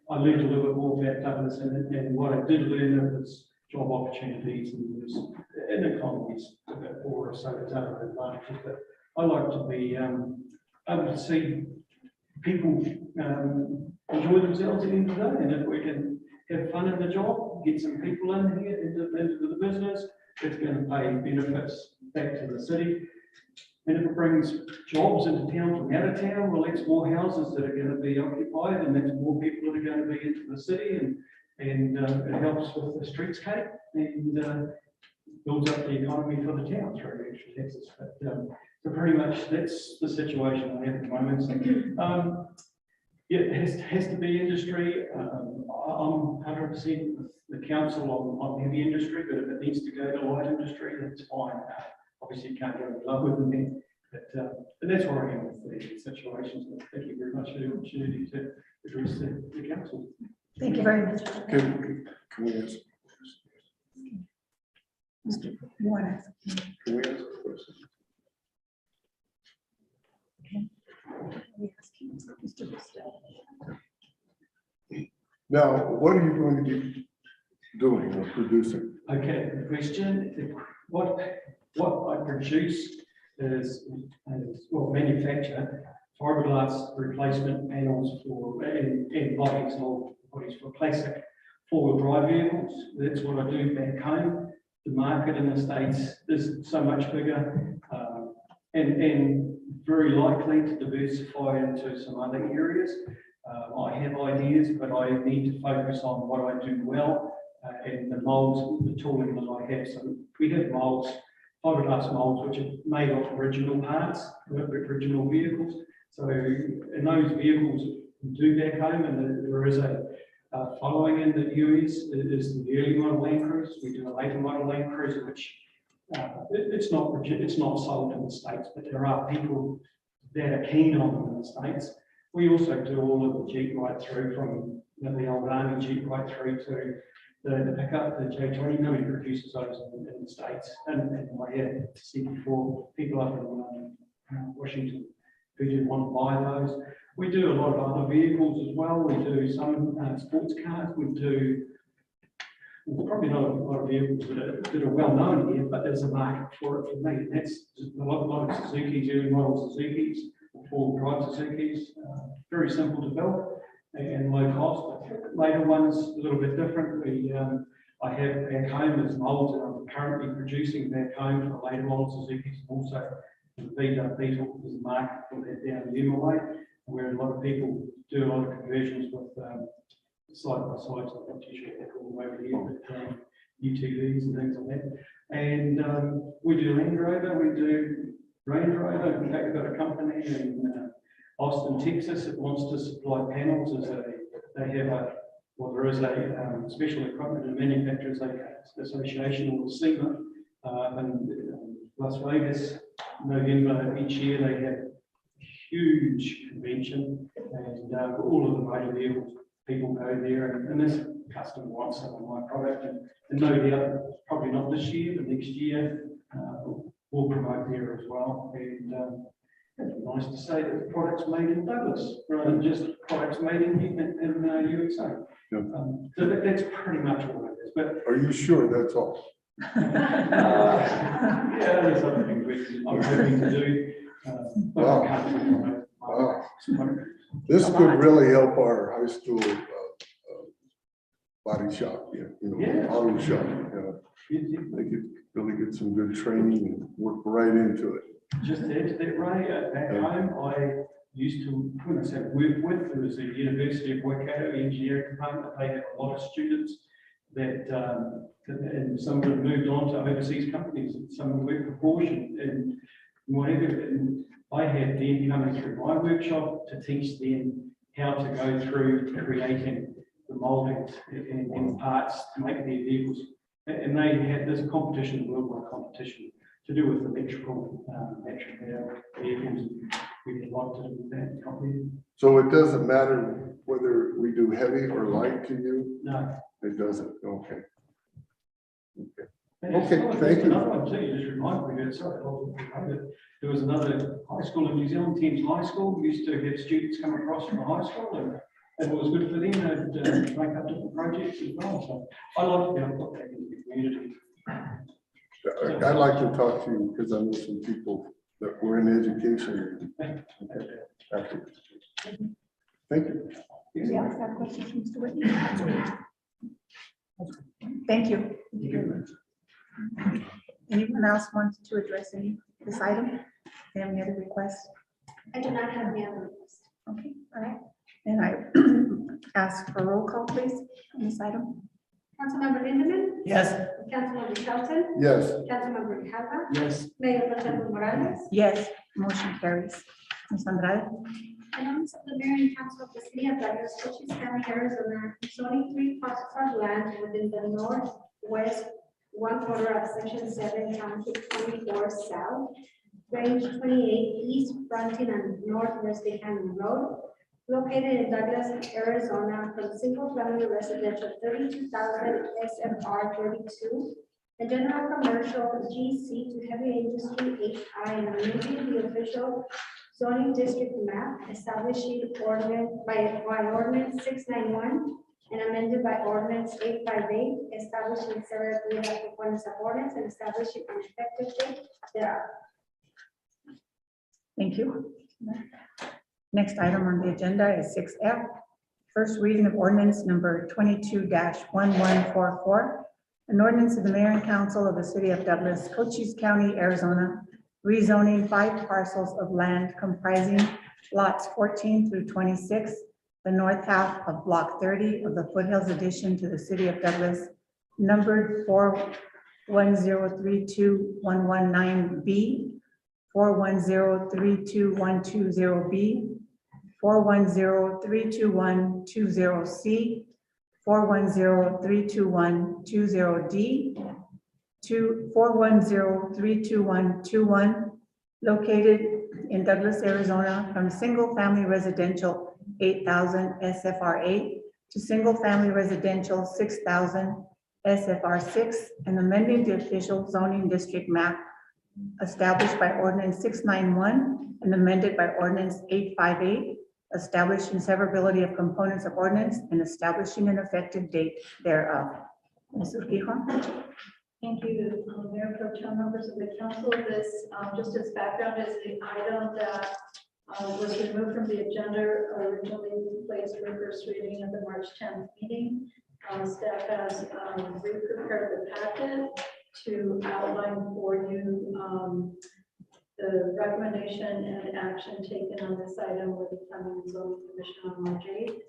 I learned a little bit more about Douglas. And what I did learn was job opportunities and economies a bit poorer, so it's other advantages. But I like to be able to see people enjoy themselves at the end of the day. And if we can have fun in the job, get some people in here into the business, it's going to pay benefits back to the city. And if it brings jobs into town from out of town, well, that's more houses that are going to be occupied, and that's more people that are going to be into the city, and it helps with the streetscape and builds up the economy for the town through extra taxes. But so pretty much that's the situation I have at the moment. So, yeah, it has to be industry. I'm 100% with the council on heavy industry, but if it needs to go to light industry, that's fine. Obviously, you can't go in love with them, but that's where I am with these situations. Thank you very much for the opportunity to address the council. Thank you very much. Can we ask? Mr. You want to ask? Can we ask a question? Now, what are you going to be doing or producing? Okay, the question, what I produce is well, manufacture fiberglass replacement panels and bodies for plastic four-wheel drive vehicles. That's what I do back home. The market in the States is so much bigger, and very likely to diversify into some other areas. I have ideas, but I need to focus on what I do well, and the molds, the tooling that I have. So we have molds, fiberglass molds, which are made of original parts, original vehicles. So in those vehicles we do back home, and there is a following in the US is the early model Land Cruiser. We do a later model Land Cruiser, which it's not sold in the States, but there are people that are keen on them in the States. We also do all of the Jeep right through from the old Army Jeep right through to the pickup, the J20. Nobody produces those in the States. And I had said before, people up in Washington who didn't want to buy those. We do a lot of other vehicles as well. We do some sports cars. We do probably not a lot of vehicles that are well known here, but there's a market for it for me. And that's a lot of Suzuki's, early model Suzuki's, four-wheel drive Suzuki's, very simple to build and low cost. But later ones a little bit different. I have back home as molds that I'm currently producing back home for later model Suzuki's. Also, the Beetle is a market for that down the Yuma way, where a lot of people do a lot of conversions with side-by-sides, I'm not too sure what they call them over here, but UTVs and things like that. And we do Land Rover, we do Range Rover. In fact, we've got a company in Austin, Texas that wants to supply panels. They have there is a special equipment and manufacturers association called SEMA, and Las Vegas, November each year they have huge convention, and all of the motor vehicles people go there, and this customer wants some of my product, and no doubt, probably not this year, but next year we'll promote there as well. And it's nice to say that the product's made in Douglas rather than just products made in USA. Yep. So that's pretty much all it is. But Are you sure that's all? yeah, there's other things I'm hoping to do. But I can't do it. Wow. This could really help our high school body shop, Yeah. auto shop. They could really get some good training and work right into it. Just to add to that, Ray, back home, I used to, when I say work with, there was a University of Waikato engineering department. They have a lot of students that, and some of them moved on to overseas companies, and some of them worked for Porsche and whatever. And I had them coming through my workshop to teach them how to go through creating the moldings and parts to make their vehicles. And they had this competition, worldwide competition, to do with electrical vehicles. We had a lot to do with that company. So it doesn't matter whether we do heavy or light to you? No. It doesn't, okay. And Okay, there's thank you. Another one too, you just reminded me of it, sorry, there was another high school in New Zealand, Thames High School, used to have students come across from the high school, and it was good for them to make up different projects as well. So I like to be able to put that into the community. I'd like to talk to you because I know some people that were in education. After. Thank you. Anybody else have questions, Mr. Whitney? Thank you. Anyone else wants to address this item? Any other requests? I do not have any other requests. Okay, all right. And I ask for a roll call, please, on this item. Councilmember Lindemann, Yes. Councilmember Shelton, Yes, Councilmember Calva, Yes. Mayor Pro Tem Morales. Yes, motion carries. Ms. Andrade? An ordinance of the mayor and council of the city of Douglas, Cochise County, Arizona, zoning 3 parcels of land within the northwest 1/4 of section 7, township 24 south, range 28 east, fronting on northwest Dehan Road, located in Douglas, Arizona, from single-family residential 32,000 SFR 32 and general commercial GC to heavy industry HI, and amending the official zoning district map, establishing ordinance by ordinance 691 and amended by ordinance 858, establishing severability of components of ordinance and establishing an effective date thereof. Thank you. Next item on the agenda is 6F. First reading of ordinance number 22-1144. An ordinance of the mayor and council of the city of Douglas, Cochise County, Arizona, rezoning 5 parcels of land comprising lots 14 through 26, the north half of block 30 of the Foothills addition to the city of Douglas, numbered 410321119B, 4103212B, 4103212C, 4103212D, 410322121, located in Douglas, Arizona, from single-family residential 8,000 SFR 8 to single-family residential 6,000 SFR 6, and amending the official zoning district map established by ordinance 691 and amended by ordinance 858, establishing severability of components of ordinance and establishing an effective date thereof. Ms. Urquijo? Thank you, Mayor Pro Tem, members of the council. This, just as background, is the item that was removed from the agenda, originally placed for first reading at the March 10th meeting. Staff has pre-prepared the packet to outline for you the recommendation and action taken on this item with the Planning and Zoning Commission on March 8th.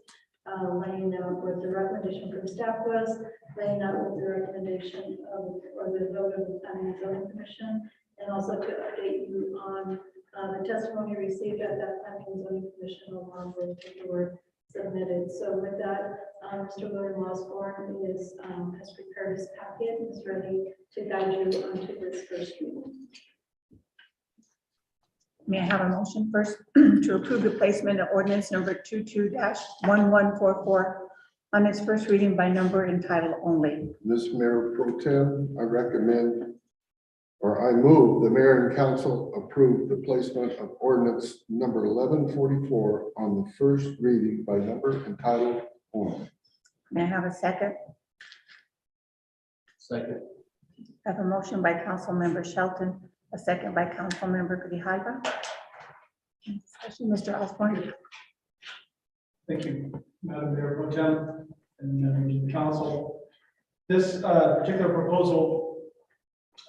Laying out what the recommendation from staff was, laying out what the recommendation of, or the vote of the Planning and Zoning Commission, and also to update you on the testimony received at that Planning and Zoning Commission along with paperwork submitted. So with that, Mr. William Osborne has prepared his packet and is ready to guide you onto this first reading. May I have a motion first to approve the placement of ordinance number 22-1144 on its first reading by number and title only? Mr. Mayor Pro Tem, I recommend, or I move the mayor and council approve the placement of ordinance number 1144 on the first reading by number and title only. May I have a second? Second. I have a motion by Council Member Shelton, a second by Council Member Grijalva. Discussion, Mr. Osborne. Thank you, Madam Mayor Pro Tem and members of the council. This particular proposal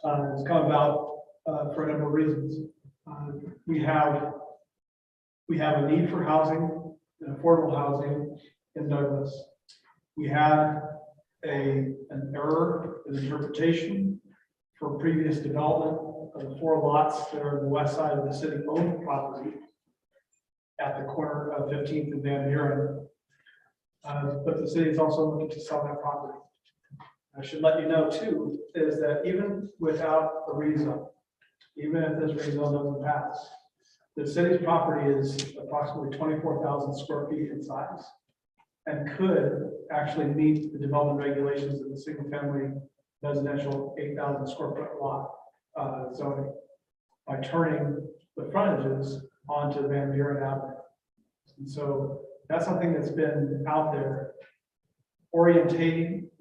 has come about for a number of reasons. We have a need for housing, and affordable housing in Douglas. We had an error in interpretation for previous development of the 4 lots that are on the west side of the city-owned property at the corner of 15th and Van Buren. But the city is also looking to sell that property. I should let you know too, is that even without a rezone, even if this rezone doesn't pass, the city's property is approximately 24,000 square feet in size and could actually meet the development regulations of the single-family residential 8,000 square foot lot zoning by turning the frontages onto Van Buren Avenue. And so that's something that's been out there, orienting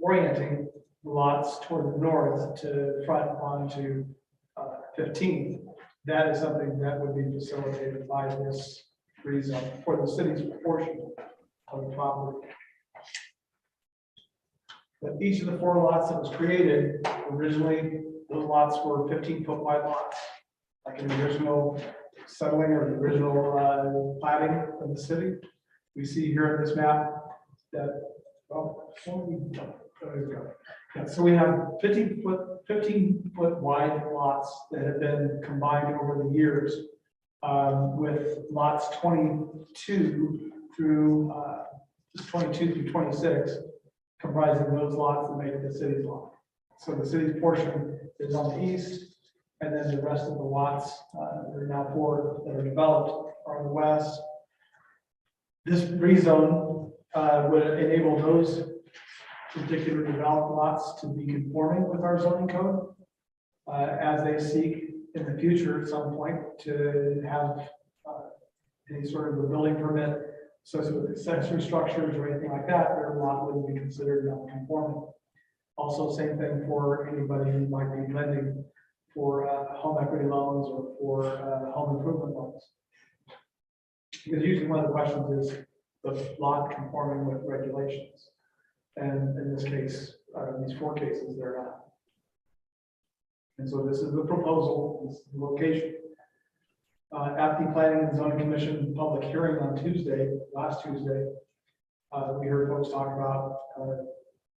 lots toward the north to front onto 15th. That is something that would be facilitated by this rezone for the city's portion of the property. But each of the 4 lots that was created, originally, those lots were 15-foot wide lots, like in the original settling or the original planning of the city. We see here in this map that, well, there we go. Yeah, so we have 15-foot wide lots that have been combined over the years with lots 22 through 26 comprising those lots that make it the city's lot. So the city's portion is on the east, and then the rest of the lots, there are now 4 that are developed, are on the west. This rezone would enable those particular developed lots to be conforming with our zoning code as they seek in the future at some point to have any sort of a building permit associated with accessory structures or anything like that, their lot wouldn't be considered non-conforming. Also, same thing for anybody who might be lending for home equity loans or for home improvement loans. Because usually one of the questions is the lot conforming with regulations. And in this case, these 4 cases, they're not. And so this is the proposal, this is the location. At the Planning and Zoning Commission public hearing on Tuesday, last Tuesday, we heard folks talk about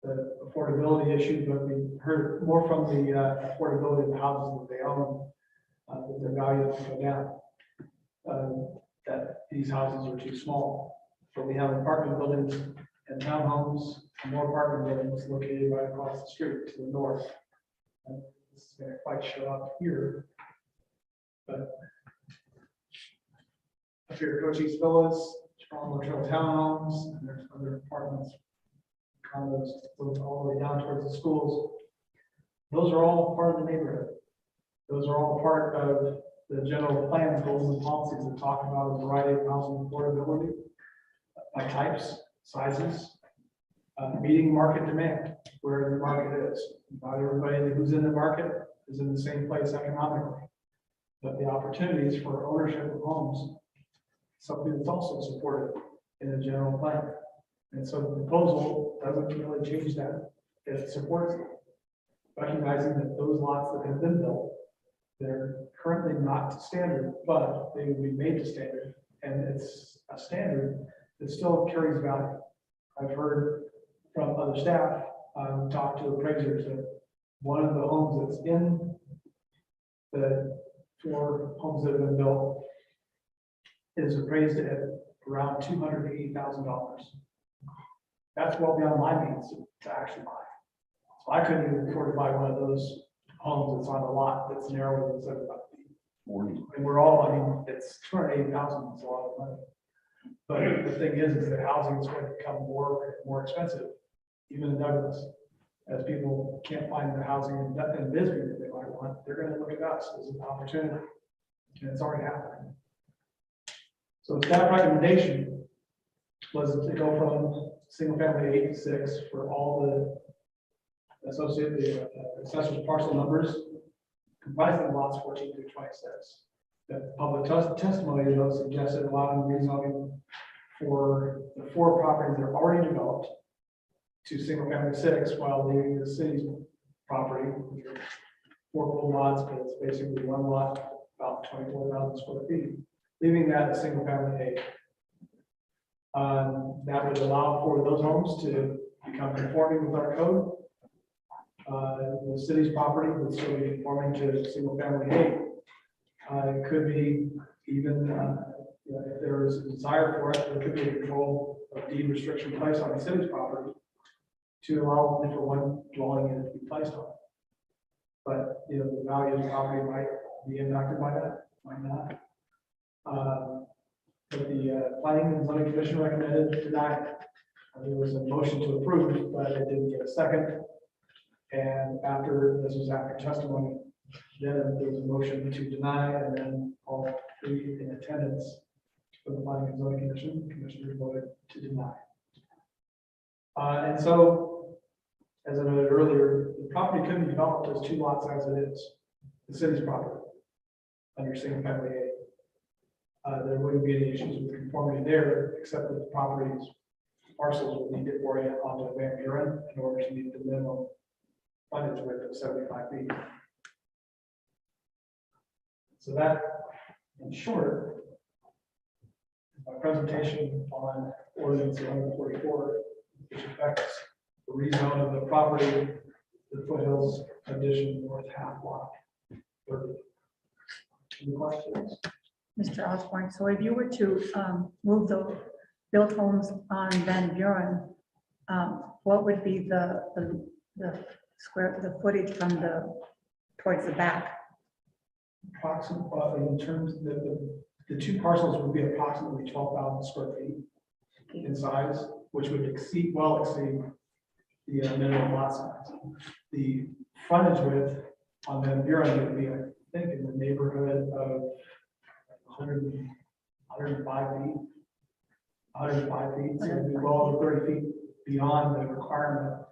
the affordability issue, but we heard more from the affordability of the houses that they own, that their value has go down, that these houses are too small. So we have apartment buildings and townhomes, and more apartment buildings located right across the street to the north. And this is going to quite show up here, but up here, Cochise Villas, Strong Motel Townhomes, and there's other apartments, condos, all the way down towards the schools. Those are all part of the neighborhood. Those are all part of the general plan goals and policies that talk about a variety of housing affordability by types, sizes, meeting market demand, where the market is. Not everybody who's in the market is in the same place economically, but the opportunities for ownership of homes, something that's also supported in the general plan. And so the proposal doesn't really change that. It supports it, recognizing that those lots that have been built, they're currently not to standard, but they will be made to standard. And it's a standard that still carries value. I've heard from other staff, talk to appraisers, that one of the homes that's in the 4 homes that have been built is appraised at around $280,000. That's well beyond my means to actually buy. So I couldn't even afford to buy one of those homes that's on a lot that's narrower than 75 feet. And we're all, I mean, it's $280,000, it's a lot of money. But the thing is that housing is going to become more expensive, even in Douglas. As people can't find the housing in Bisbee that they might want, they're going to look at us as an opportunity. And it's already happening. So staff recommendation was to go from single family 8 to 6 for all the associated accessory parcel numbers comprising lots 14 through 26. The public testimony though suggested allowing rezoning for the 4 properties that are already developed to single family 6 while leaving the city's property, which are 4 full lots, but it's basically 1 lot, about 24,000 square feet, leaving that as single family 8. That would allow for those homes to become conforming with our code. The city's property would still be conforming to single family 8. It could be even, if there is a desire for it, there could be a control of deed restriction placed on the city's property to allow only for 1 dwelling unit to be placed on. But, the value of the property might be impacted by that, might not. But the Planning and Zoning Commission recommended deny it. There was a motion to approve, but it didn't get a second. And this was after testimony, then there was a motion to deny, and then all 3 in attendance for the Planning and Zoning Commission, commissioners voted to deny. And so, as I noted earlier, the property couldn't be developed as 2 lots as it is, the city's property, under single family 8. There wouldn't be any issues with conformity there, except that the property's parcels would need to orient onto Van Buren in order to meet the minimum frontage width of 75 feet. So that, in short, is my presentation on ordinance 1144, which affects the rezone of the property, the Foothills addition north half lot. Any questions? Mr. Osborne, so if you were to move the built homes on Van Buren, what would be the footage from towards the back? Approximately, in terms of the 2 parcels would be approximately 12,000 square feet in size, which would well exceed the minimum lot size. The frontage width on Van Buren would be, I think, in the neighborhood of 105 feet. 105 feet, so we go over 30 feet beyond the requirement.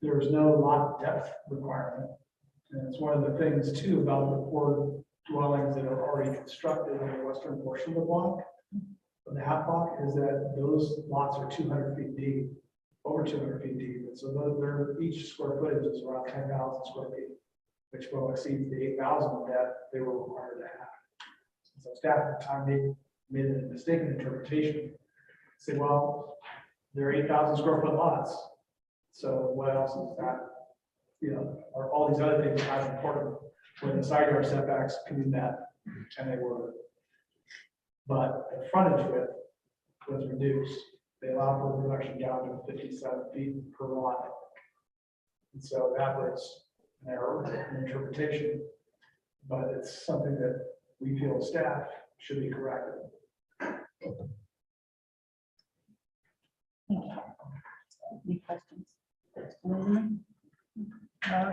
There's no lot depth requirement. And it's one of the things too about the 4 dwellings that are already constructed in the western portion of the block, of the half block, is that those lots are 200 feet deep, over 200 feet deep. And so they're, each square footage is around 10,000 square feet, which will exceed the 8,000 that they were required to have. So staff at the time made a mistaken interpretation. Say, well, they're 8,000 square foot lots. So what else is that? You know, are all these other things as important when the side yard setbacks can be met, and they were. But the frontage width was reduced. They allowed for a reduction down to 57 feet per lot. And so that was an error, an interpretation, but it's something that we feel staff should be corrected. Any questions? Lindeman?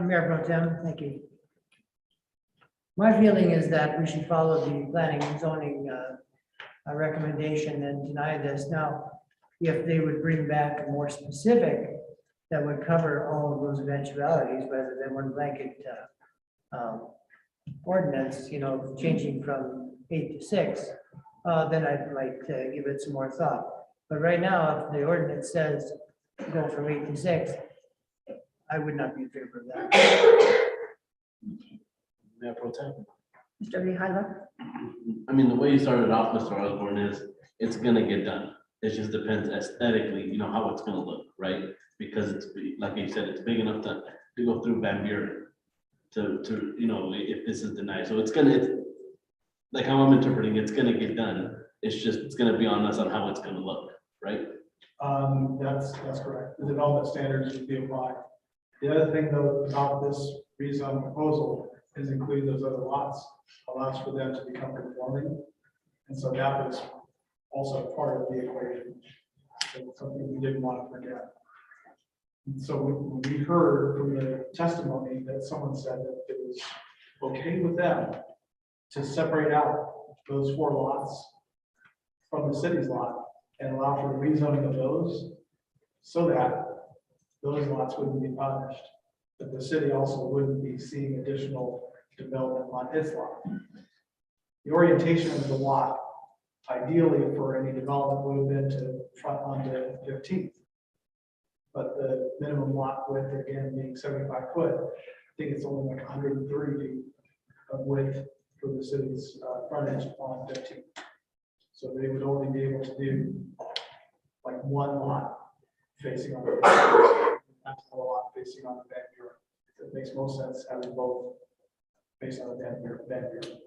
Mayor Pro Tem, thank you. My feeling is that we should follow the planning and zoning recommendation and deny this. Now, if they would bring back a more specific that would cover all of those eventualities rather than one blanket ordinance, you know, changing from 8 to 6, then I'd like to give it some more thought. But right now, if the ordinance says go from 8 to 6, I would not be in favor of that. Mayor Pro Tem. Mr. Grijalva? I mean, the way you started off, Mr. Osborne, is it's gonna get done. It just depends aesthetically, you know, how it's gonna look, right? Because it's, like you said, it's big enough to go through Van Buren to, you know, if this is denied. So it's like how I'm interpreting, it's gonna get done. It's gonna be on us on how it's gonna look, right? That's correct. The development standards would be applied. The other thing though about this rezone proposal is include those other lots, allows for them to become conforming. And so that was also part of the equation. So something we didn't want to forget. And so we heard from the testimony that someone said that it was okay with them to separate out those 4 lots from the city's lot and allow for the rezoning of those so that those lots wouldn't be punished, but the city also wouldn't be seeing additional development on its lot. The orientation of the lot, ideally for any development, would have been to front onto 15th. But the minimum lot width, again, being 75 foot, I think it's only like 130 feet of width for the city's frontage on 15th. So they would only be able to do like 1 lot facing on the that's a lot facing on the Van Buren. It makes most sense having both based on the Van Buren.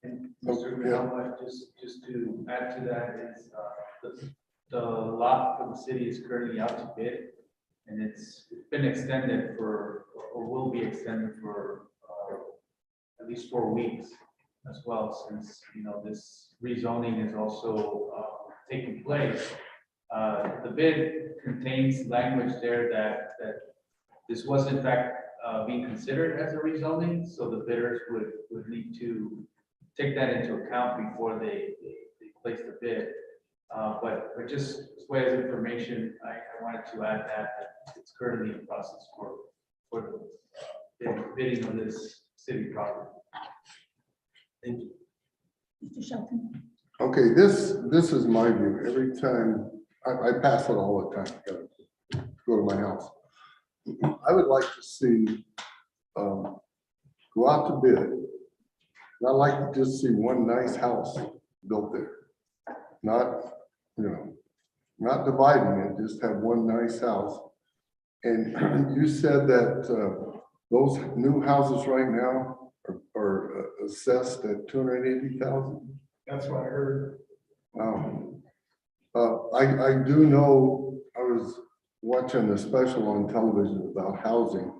And Mr. Grijalva, just to add to that is, the lot for the city is currently out to bid. And it's been extended for, or will be extended for, at least 4 weeks as well, since, you know, this rezoning is also, taking place. The bid contains language there that this was in fact, being considered as a rezoning, so the bidders would need to take that into account before they place the bid. But just as way as information, I wanted to add that it's currently in process for the bidding on this city property. Thank you. Mr. Shelton? Okay, this is my view. Every time, I pass it all the time, gotta go to my house. I would like to see, go out to bid. And I'd like to just see one nice house built there. Not, you know, not dividing it, just have one nice house. And you said that those new houses right now are assessed at 280,000. That's what I heard. I do know, I was watching a special on television about housing.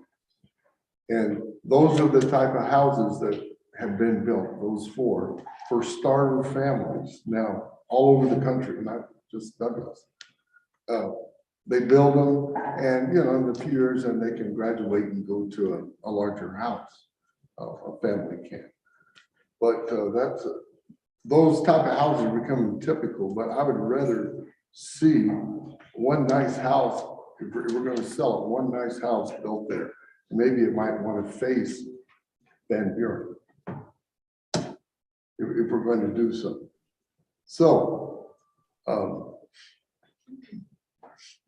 And those are the type of houses that have been built, those 4 for starter families now all over the country, not just Douglas. They build them and, you know, in a few years and they can graduate and go to a larger house, a family can. But those type of houses are becoming typical, but I would rather see one nice house, if we're gonna sell it, one nice house built there. Maybe it might want to face Van Buren. If we're going to do so. So,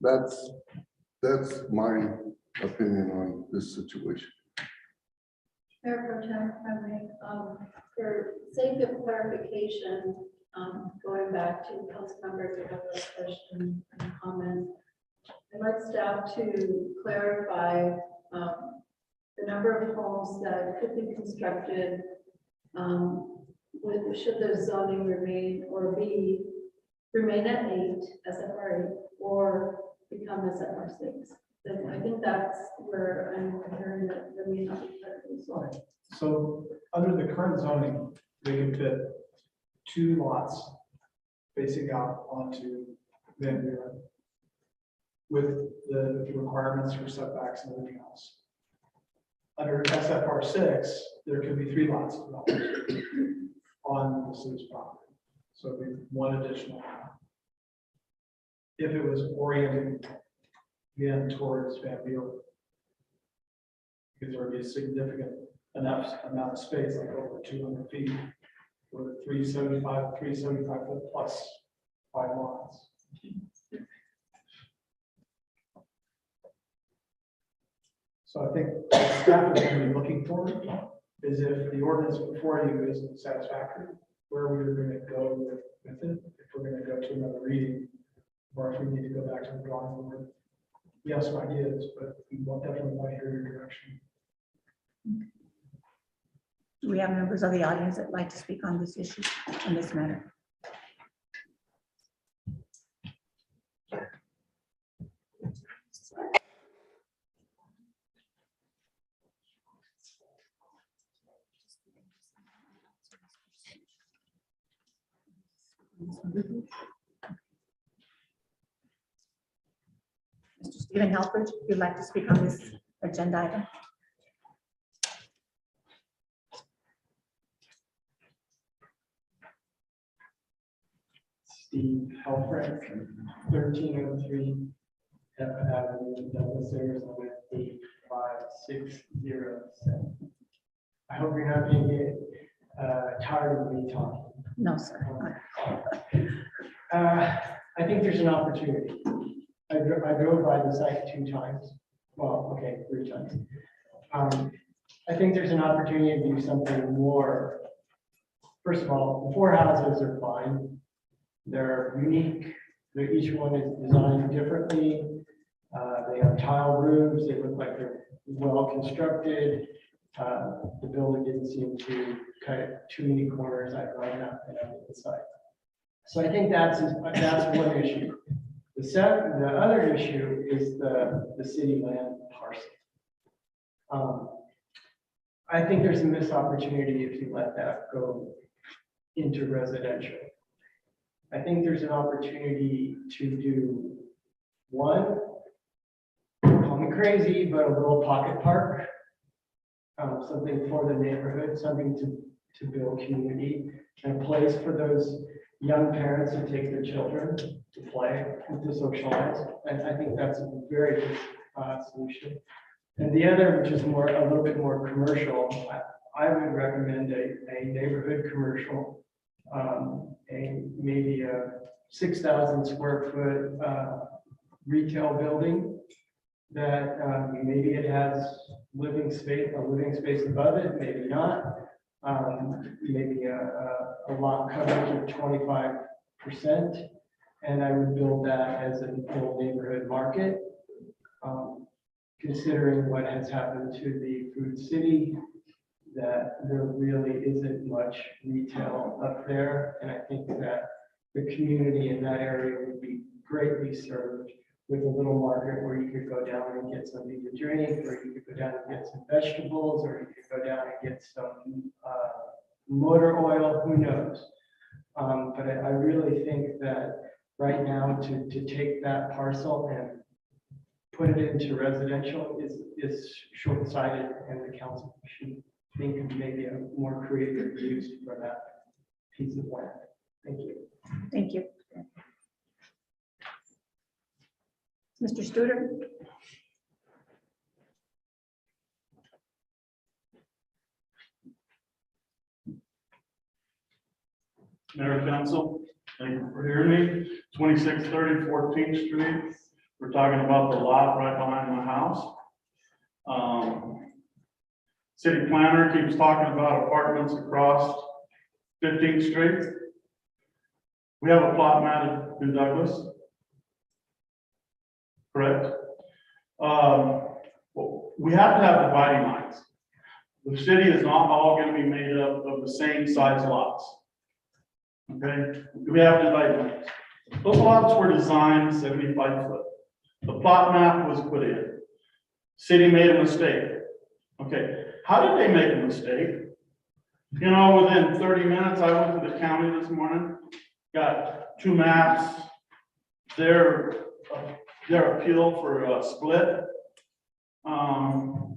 that's my opinion on this situation. Mayor Pro Tem, if I may, for sake of clarification, going back to Councilmember Guerrero's question and comment, I'd like staff to clarify the number of homes that could be constructed should the zoning remain remain at 8 SFR8 or become SFR6. Then I think that's where I'm hearing that there may not be federal zoning. So under the current zoning, they can fit 2 lots facing out onto Van Buren with the requirements for setbacks and everything else. Under SFR6, there could be 3 lots on the city's property. So it'd be 1 additional lot. If it was oriented again towards Van Buren, because there would be a significant enough amount of space, like over 200 feet, for 375 foot plus 5 lots. So I think what staff is going to be looking for is if the ordinance before you isn't satisfactory, where we're going to go with it, if we're going to go to another reading, or if we need to go back to the drawing board. We have some ideas, but we will definitely want to hear your direction. Do we have members of the audience that like to speak on this issue, on this matter? Mr. Stephen Halpert, if you'd like to speak on this agenda item. Steve Halpert, 1303 F Avenue, Douglas, Arizona, 85607. I hope you're not being tired of me talking. No, sir. I think there's an opportunity. I drove by the site 2 times. Well, okay, 3 times. I think there's an opportunity to do something more. First of all, the 4 houses are fine. They're unique. Each one is designed differently. They have tile roofs. They look like they're well constructed. The building didn't seem to cut too many corners. I've run up and up the site. So I think that's one issue. The other issue is the city land parcel. I think there's a missed opportunity if you let that go into residential. I think there's an opportunity to do one, call me crazy, but a little pocket park. Something for the neighborhood, something to build community, and a place for those young parents to take their children to play and to socialize. And I think that's a very good solution. And the other, which is a little bit more commercial, I would recommend a neighborhood commercial, maybe a 6,000 square foot retail building that maybe it has a living space above it, maybe not. Maybe a lot coverage of 25%, and I would build that as a full neighborhood market. Considering what has happened to the food city, that there really isn't much retail up there, and I think that the community in that area would be greatly served with a little market where you could go down and get something to drink, or you could go down and get some vegetables, or you could go down and get some motor oil, who knows? But I really think that right now to take that parcel and put it into residential is short-sighted, and the council should think of maybe a more creative use for that. piece of land. Thank you. Thank you. Mr. Studer? Mayor Council, thank you for hearing me. 2630 14th Street. We're talking about the lot right behind my house. City planner keeps talking about apartments across 15th Street. We have a plot map in Douglas. Correct? We have to have dividing lines. The city is not all going to be made up of the same size lots. Okay, we have dividing lines. Those lots were designed 75 foot. The plot map was put in. City made a mistake. Okay, how did they make a mistake? You know, within 30 minutes, I went to the county this morning, got 2 maps, their appeal for a split.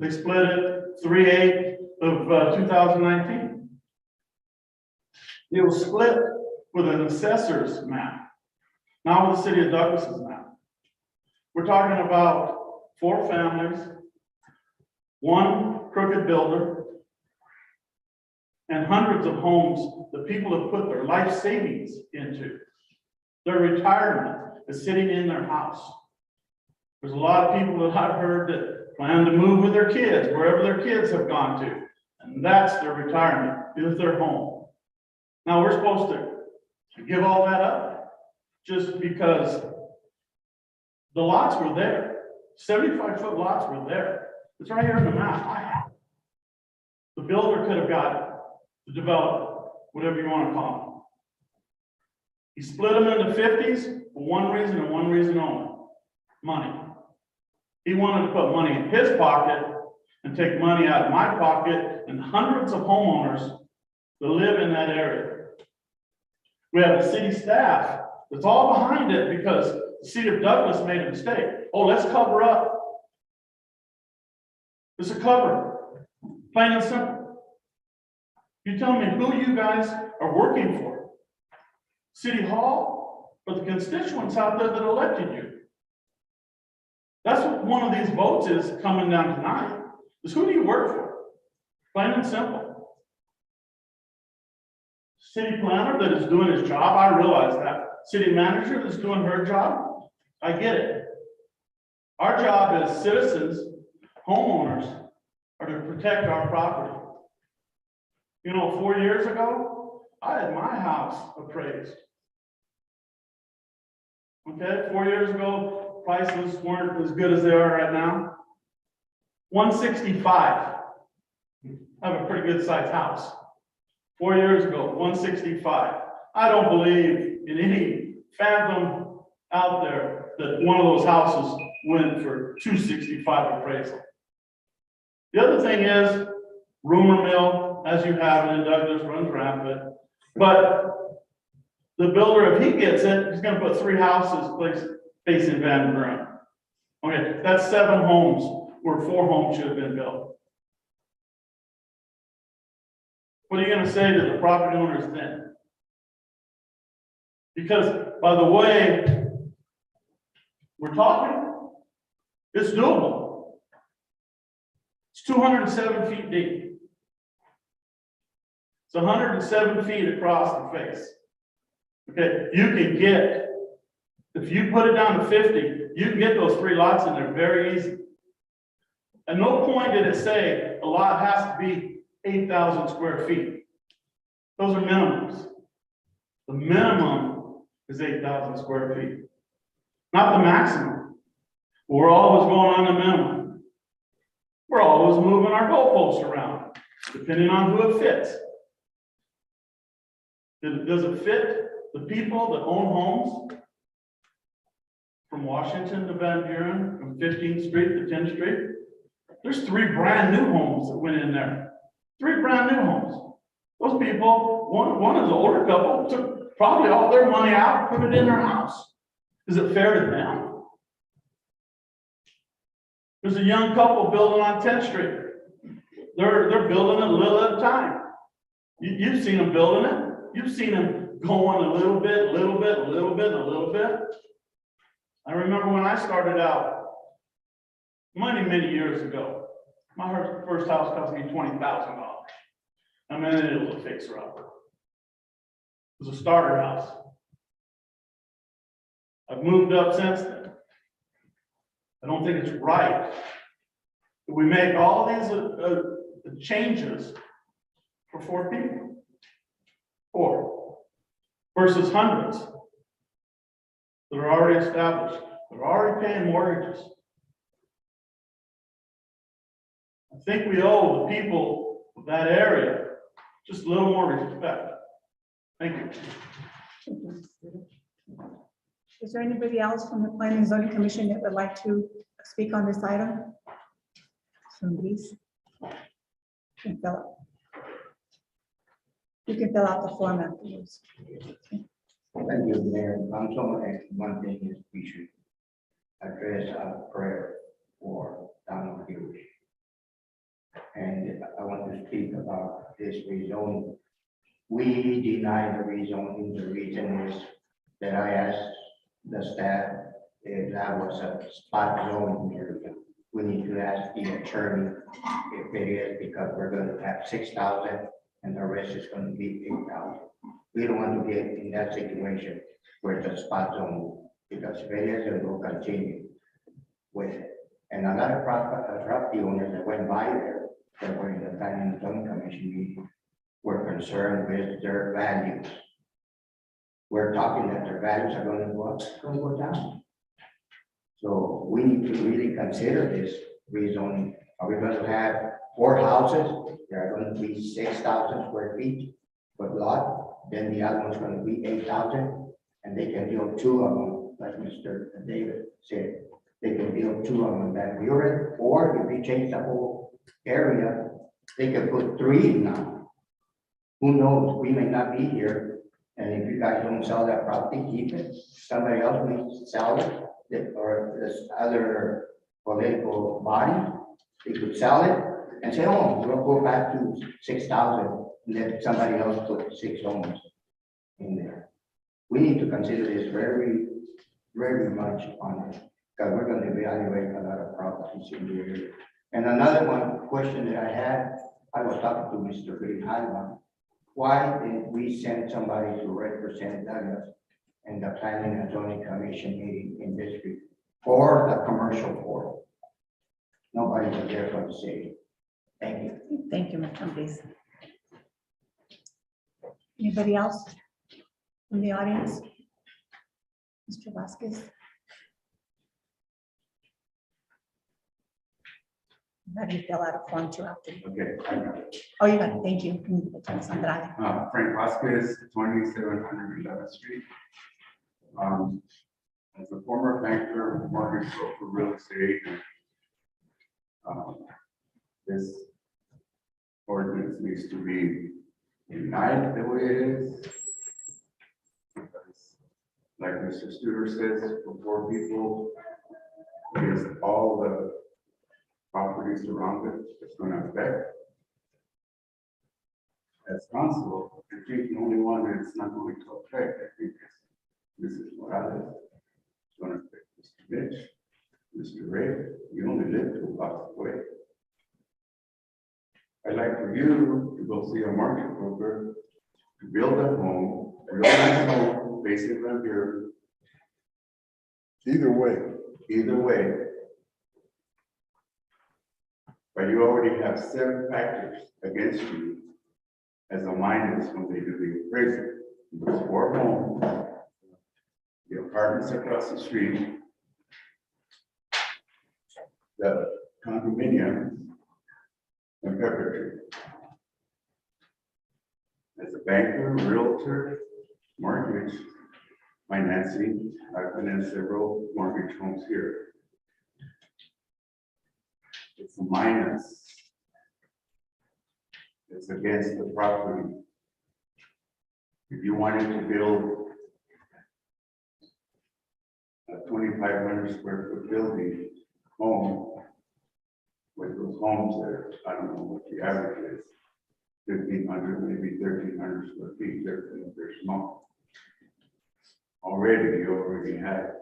They split it 3/8 of 2019. It was split with an assessor's map, not with the city of Douglas's map. We're talking about 4 families, 1 crooked builder, and hundreds of homes that people have put their life savings into. Their retirement is sitting in their house. There's a lot of people that I've heard that plan to move with their kids, wherever their kids have gone to. And that's their retirement, is their home. Now, we're supposed to give all that up just because the lots were there. 75-foot lots were there. It's right here in the map. I have it. The builder could have got it, the developer, whatever you want to call him. He split them into 50s for one reason and one reason only: money. He wanted to put money in his pocket and take money out of my pocket and hundreds of homeowners that live in that area. We have a city staff that's all behind it because the city of Douglas made a mistake. Oh, let's cover up. It's a cover, plain and simple. You tell me who you guys are working for? City Hall or the constituents out there that elected you? That's what one of these votes is coming down tonight, is who do you work for? Plain and simple. City planner that is doing his job, I realize that. City manager that's doing her job, I get it. Our job as citizens, homeowners, are to protect our property. You know, 4 years ago, I had my house appraised. Okay, 4 years ago, prices weren't as good as they are right now. 165. I have a pretty good sized house. 4 years ago, 165. I don't believe in any phantom out there that one of those houses went for 265 appraisal. The other thing is, rumor mill, as you have it in Douglas, runs rampant. But the builder, if he gets it, he's gonna put 3 houses facing Van Buren. Okay, that's 7 homes where 4 homes should have been built. What are you gonna say to the property owners then? Because by the way we're talking, it's doable. It's 207 feet deep. It's 107 feet across the face. Okay, you can get, if you put it down to 50, you can get those 3 lots in there very easy. At no point did it say a lot has to be 8,000 square feet. Those are minimums. The minimum is 8,000 square feet, not the maximum. We're always going on the minimum. We're always moving our goalposts around, depending on who it fits. Does it fit the people that own homes from Washington to Van Buren, from 15th Street to 10th Street? There's 3 brand new homes that went in there. 3 brand new homes. Those people, one is an older couple, took probably all their money out, put it in their house. Is it fair to them? There's a young couple building on 10th Street. They're building it a little at a time. You've seen them building it. you've seen them going a little bit, a little bit, a little bit, a little bit. I remember when I started out, many years ago, my first house cost me $20,000. I mean, it was a fixer-upper. It was a starter house. I've moved up since then. I don't think it's right that we make all these changes for 4 people. 4 versus hundreds that are already established, they're already paying mortgages. I think we owe the people of that area just a little more respect. Thank you. Is there anybody else from the Planning and Zoning Commission that would like to speak on this item? Please. You can fill out the form afterwards. Thank you, Mayor. And one thing is we should address a prayer for Donald Hughes. And I want to speak about this rezoning. We deny the rezoning. The reason is that I asked the staff if that was a spot zoning area. We need to ask the attorney if it is, because we're going to have 6,000 and the rest is going to be 8,000. We don't want to get in that situation where it's a spot zone, because if it is, it will continue with it. And a lot of property owners that went by there, that were in the Planning and Zoning Commission meeting, were concerned with their values. We're talking that their values are going to go up, going to go down. So we need to really consider this rezoning. Are we going to have 4 houses? There are going to be 6,000 square feet per lot. Then the other one's going to be 8,000, and they can build 2 of them, like Mr. David said. They can build 2 of them in that unit, or if we change the whole area, they can put 3 now. Who knows? We may not be here, and if you guys don't sell that property, keep it. Somebody else may sell it, or this other political body, they could sell it and say, oh, we'll go back to 6,000, and then somebody else put 6 homes in there. We need to consider this very, very much on it, because we're going to evaluate a lot of properties in the area. And another question that I had, I was talking to Mr. Green Highland. Why didn't we send somebody to represent Douglas in the Planning and Zoning Commission meeting in district for the commercial court? Nobody was there for the city. Thank you. Thank you, Mr. Please. Anybody else from the audience? Mr. Vasquez? How do you fill out a form 2 after? Okay, I got it. Oh, you got it. Thank you. Can you tell us something? Frank Vasquez, 2711 Street. As a former banker, mortgage broker, real estate, this ordinance needs to be denied the way it is. Because, like Mr. Studer says, for 4 people, is all the properties around it, it's going to affect. As council, I think the only one that's not going to affect, I think, is Mrs. Morales. It's going to affect Mr. Mitch, Mr. Ray. You only live 2 blocks away. I'd like for you to go see a market broker, to build a home, real nice home, basically right here. Either way. Either way. But you already have 7 factors against you as a minus when they do the appraisal. There's 4 homes, the apartments across the street, the condominium, and Pepper Tree. As a banker, realtor, mortgage, financing, I've financed several mortgage homes here. It's a minus. It's against the property. If you wanted to build a 2,500 square foot building home with those homes there, I don't know what the average is. 1,500, maybe 1,300 square feet, they're small. Already, you already have,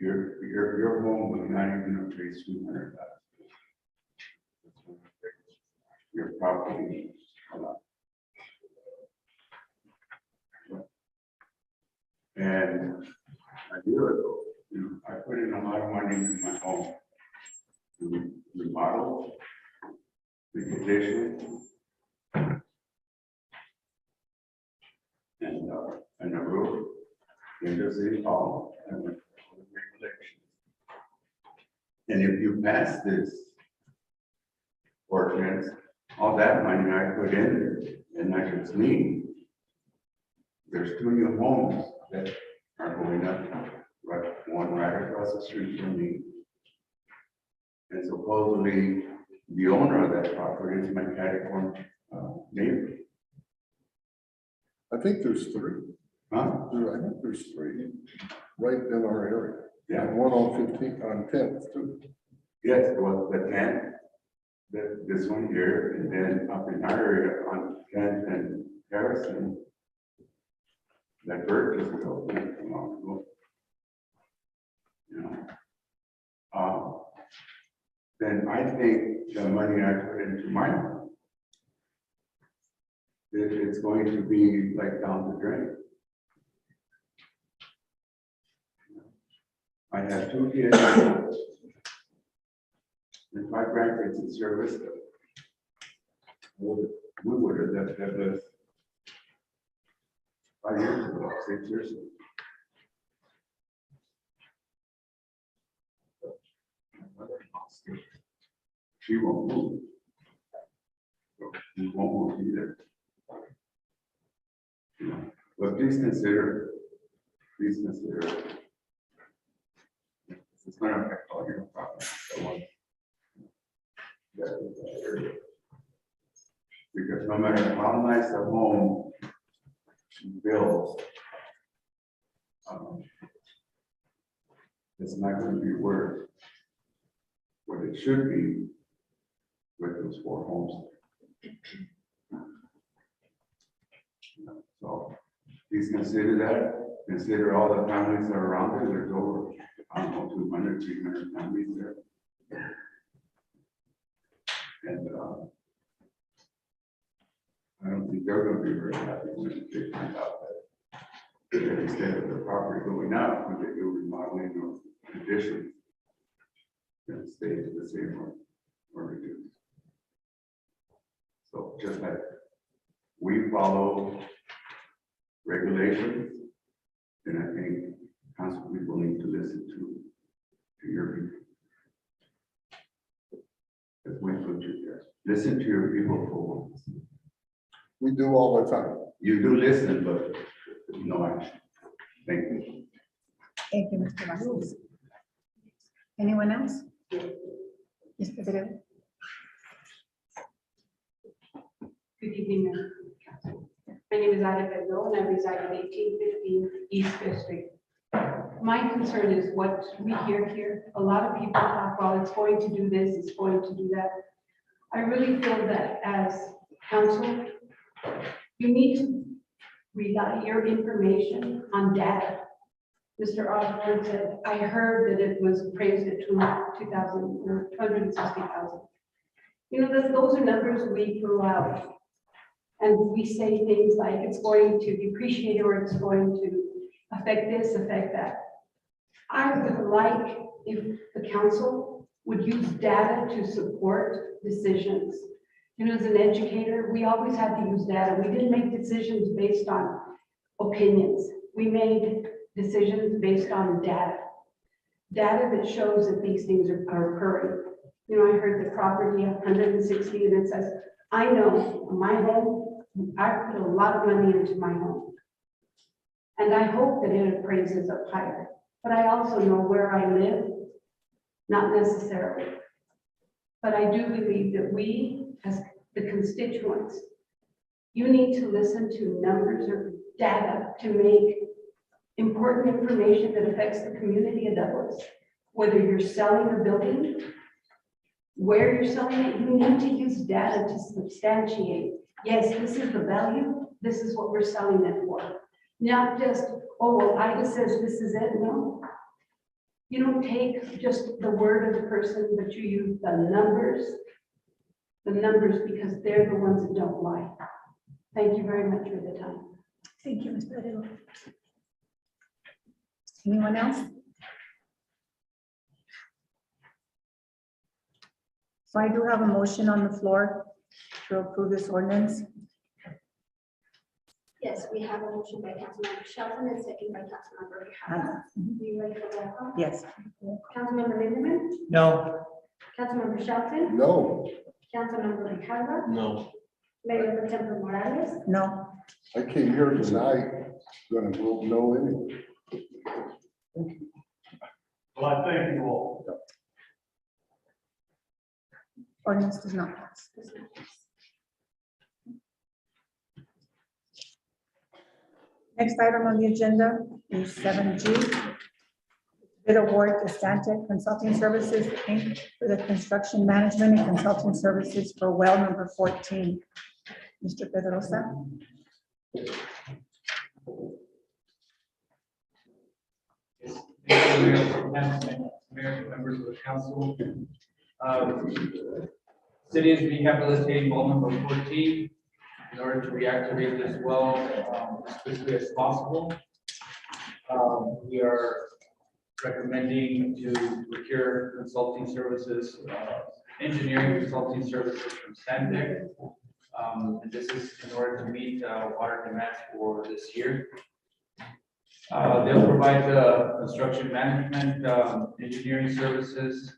your home will not even appraise 200,000. Your property. And a year ago, I put in a lot of money into my home. To remodel, the condition. And the roof, into City Hall, and the regulations. And if you pass this ordinance, all that money I put in there, and that is me. There's 2 new homes that are going up, right, one right across the street from me. And supposedly, the owner of that property is my catty-corner neighbor. I think there's 3. Huh? I think there's 3 right in our area. Yeah. And one on 15, on 10th too. Yes, well, the 10, this one here, and then up in our area on 10th and Harrison. That bird just built not too long ago. You know. Then I think the money I put into my home, it's going to be like down the drain. I have 2 kids and 5 grandkids in service. We would have left that list 5 years ago, 6 years ago. She won't move. She won't move either. You know, but please consider. It's going to affect all your properties. Because no matter how nice a home she builds, it's not going to be worth what it should be with those 4 homes. So please consider that. Consider all the families that are around there. There's over, I don't know, 200, 300 families there. And I don't think they're going to be very happy when they find out that instead of the property going up, when they do remodeling or additions, it stays the same or reduced. So just like we follow regulations, then I think council people need to listen to your people. That's my future. Listen to your people for once. We do all the time. You do listen, but no action. Thank you. Thank you, Mr. Vasquez. Anyone else? Yes, President. Good evening, Mayor. My name is Ada Pedro, and I reside at 1815 East Fifth Street. My concern is what we hear here. A lot of people talk, well, it's going to do this, it's going to do that. I really feel that as council, you need to rely your information on data. Mr. Osborne said, I heard that it was appraised at 2,000 or 260,000. You know, those are numbers we threw out. And we say things like it's going to depreciate or it's going to affect this, affect that. I would like if the council would use data to support decisions. You know, as an educator, we always had to use data. We didn't make decisions based on opinions. We made decisions based on data. Data that shows that these things are occurring. You know, I heard the property 160 and it says, I know my home, I put a lot of money into my home. And I hope that it appraises up higher. But I also know where I live, not necessarily. But I do believe that we, as the constituents, you need to listen to numbers or data to make important information that affects the community of Douglas. Whether you're selling a building, where you're selling it, you need to use data to substantiate, yes, this is the value, this is what we're selling it for. Not just, oh, well, Ida says this is it, no. You don't take just the word of the person, but you use the numbers because they're the ones that don't lie. Thank you very much for the time. Thank you, Ms. Pereira. Anyone else? So I do have a motion on the floor to approve this ordinance. Yes, we have a motion by Councilmember Shelton and second by Councilmember Grijalva. Are you ready for roll call? Yes. Councilmember Lindemann, No. Councilmember Shelton, No, Councilmember Grijalva, No. Mayor Pro Tem Morales, No. I came here tonight, gonna vote no anyway. Well, I thank you all. Ordinance does not pass. Next item on the agenda is 7G. Bid award to Stantec Consulting Services, Inc. for the construction management and consulting services for well number 14. Mr. Pedrosa. Mayor, members of the council. City is rehabilitating well number 14 in order to reactivate this well as quickly as possible. We are recommending to procure consulting services, engineering consulting services from Stantec. And this is in order to meet water demands for this year. They'll provide the construction management, engineering services,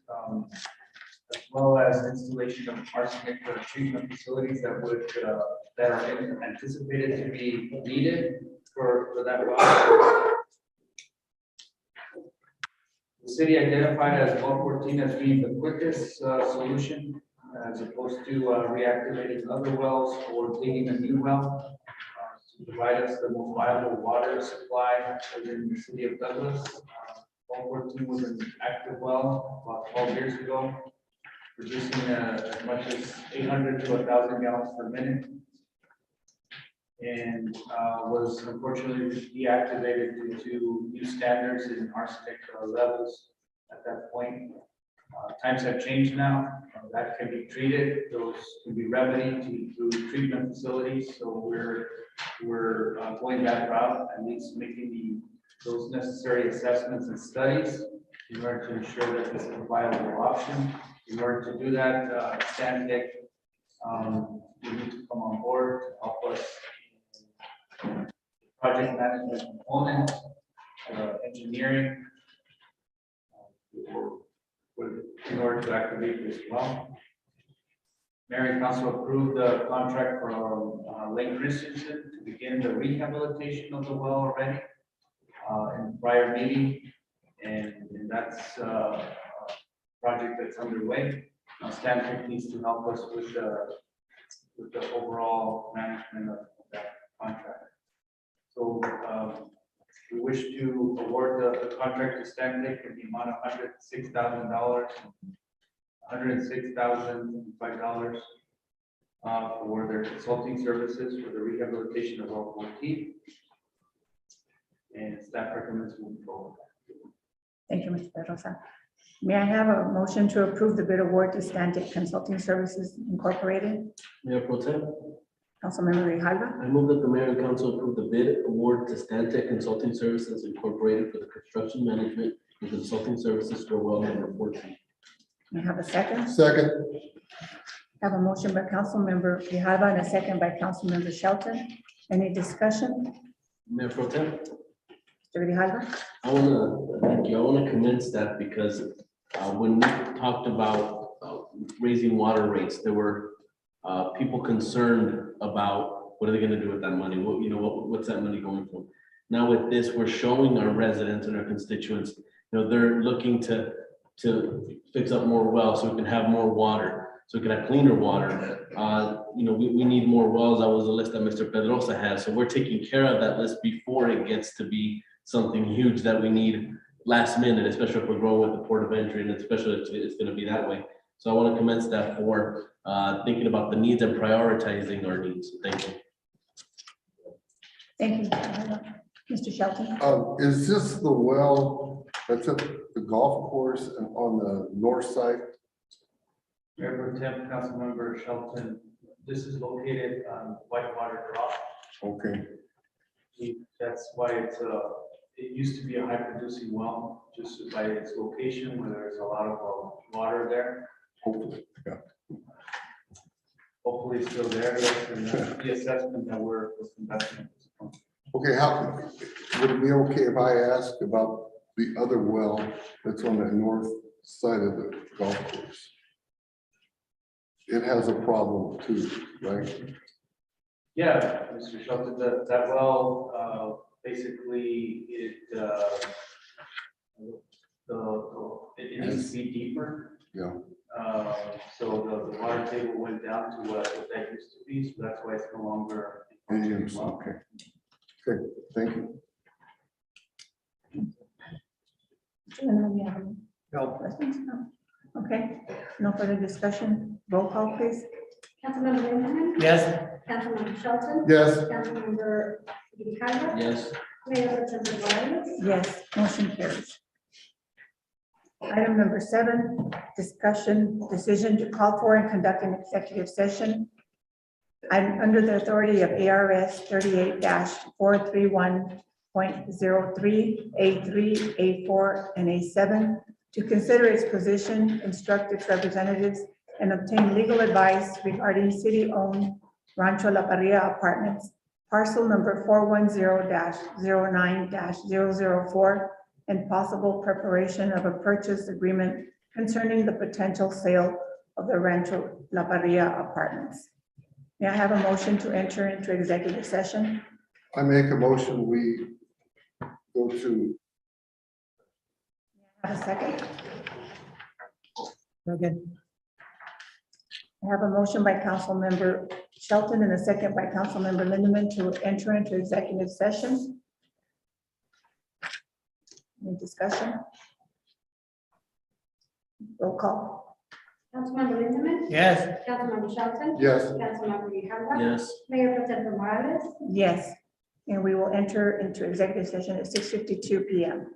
as well as installation of arsenic treatment facilities that are anticipated to be needed for that well. The city identified as well 14 as being the quickest solution as opposed to reactivating other wells or digging a new well. To provide us the most viable water supply within the city of Douglas. Well 14 was an active well about 12 years ago, producing as much as 800 to 1,000 gallons per minute. And was unfortunately deactivated due to new standards in arsenic levels at that point. Times have changed now. That can be treated. Those can be remedied through treatment facilities. So we're going that route and least making those necessary assessments and studies in order to ensure that this is a viable option. In order to do that, Stantec we need to come on board to help us in project management component, engineering, in order to activate this well. Mayor and council approved the contract for Lake Christensen to begin the rehabilitation of the well already in prior meeting, and that's a project that's underway. Stantec needs to help us with the overall management of that contract. So we wish to award the contract to Stantec in the amount of $106,000, $106,005 for their consulting services for the rehabilitation of well 14. And staff recommends moving forward. Thank you, Mr. Pedrosa. May I have a motion to approve the bid award to Stantec Consulting Services Incorporated? Mayor Pro Tem, Councilmember Grijalva. I move that the mayor and council approve the bid award to Stantec Consulting Services Incorporated for the construction management and consulting services for well number 14. May I have a second? second, I have a motion by Councilmember Grijalva and a second by Councilmember Shelton. Any discussion? Mayor Pro Tem, Mr. Grijalva? I want to thank you. I want to commend staff because when we talked about raising water rates, there were people concerned about what are they going to do with that money? What's that money going for? Now with this, we're showing our residents and our constituents, they're looking to fix up more wells so we can have more water, so we can have cleaner water. We need more wells. That was the list that Mr. Pedrosa has. So we're taking care of that list before it gets to be something huge that we need last minute, especially if we're growing with the port of entry, and especially if it's going to be that way. So I want to commend staff for thinking about the needs and prioritizing our needs. Thank you. Thank you. Mr. Shelton? Is this the well that's at the golf course and on the north side? Mayor Pro Tem, Councilmember Shelton, this is located on Whitewater Drive. Okay, That's why it used to be a high producing well, just by its location, where there's a lot of water there. hopefully, yeah. Hopefully it's still there, and that's the assessment that we're conducting. Okay, would it be okay if I ask about the other well that's on the north side of the golf course? It has a problem too, right? Yeah, Mr. Shelton, that well, basically, it needs to be deeper. Yeah. So the water table went down to what that used to be, so that's why it's no longer. a functioning well. Okay. Okay, thank you. Gentlemen, you have any No. questions? No. Okay, no further discussion. Roll call, please. Councilmember Linden. Yes. Councilmember Shelton. Yes. Councilmember Grijalva. Yes. Mayor Pro Tem Morales. Yes, motion carries. Item number 7, discussion, decision to call for and conduct an executive session. I'm under the authority of ARS 38-431.03, A3, A4, and A7 to consider its position, instruct its representatives, and obtain legal advice regarding city-owned Rancho La Parrilla Apartments, parcel number 410-09-004, and possible preparation of a purchase agreement concerning the potential sale of the Rancho La Parrilla Apartments. May I have a motion to enter into executive session? I make a motion, we go to, Have a second? Okay. I have a motion by Councilmember Shelton and a second by Councilmember Lindeman to enter into executive session. Any discussion? Roll call. Councilmember Linden. Yes. Councilmember Shelton. yes. Councilmember Grijalva. Yes. Mayor Pro Tem Morales. Yes, and we will enter into executive session at 6:52 PM.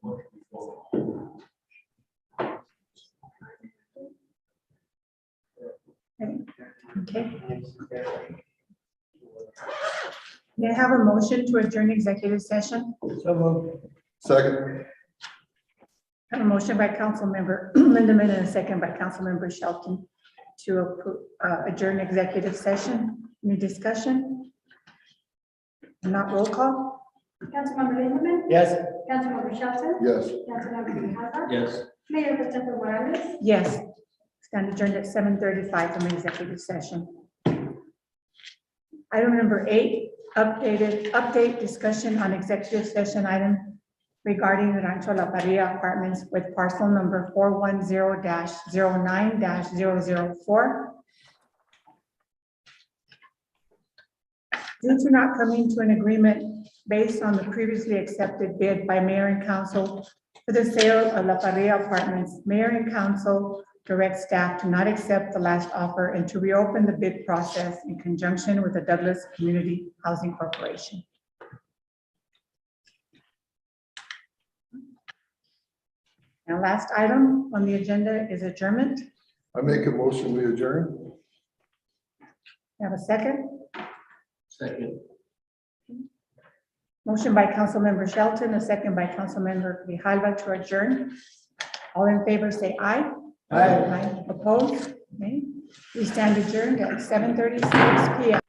Okay. May I have a motion to adjourn executive session? So moved. Second. I have a motion by Councilmember Lindeman and a second by Councilmember Shelton to adjourn executive session. Any discussion? Not roll call? Councilmember Lindemann. Yes. Councilmember Shelton. Yes. Councilmember Grijalva. Yes. Mayor Pro Tem Morales. Yes. Stand adjourned at 7:35 from executive session. Item number 8, update discussion on executive session item regarding the Rancho La Parrilla Apartments with parcel number 410-09-004. Due to not coming to an agreement based on the previously accepted bid by mayor and council for the sale of La Parrilla Apartments, mayor and council direct staff to not accept the last offer and to reopen the bid process in conjunction with the Douglas Community Housing Corporation. Now, last item on the agenda is adjournment. I make a motion, we adjourn. Have a second? Second. Motion by Councilmember Shelton, a second by Councilmember Grijalva to adjourn. All in favor, say aye. Aye. Opposed? Okay. We stand adjourned at 7:36 PM.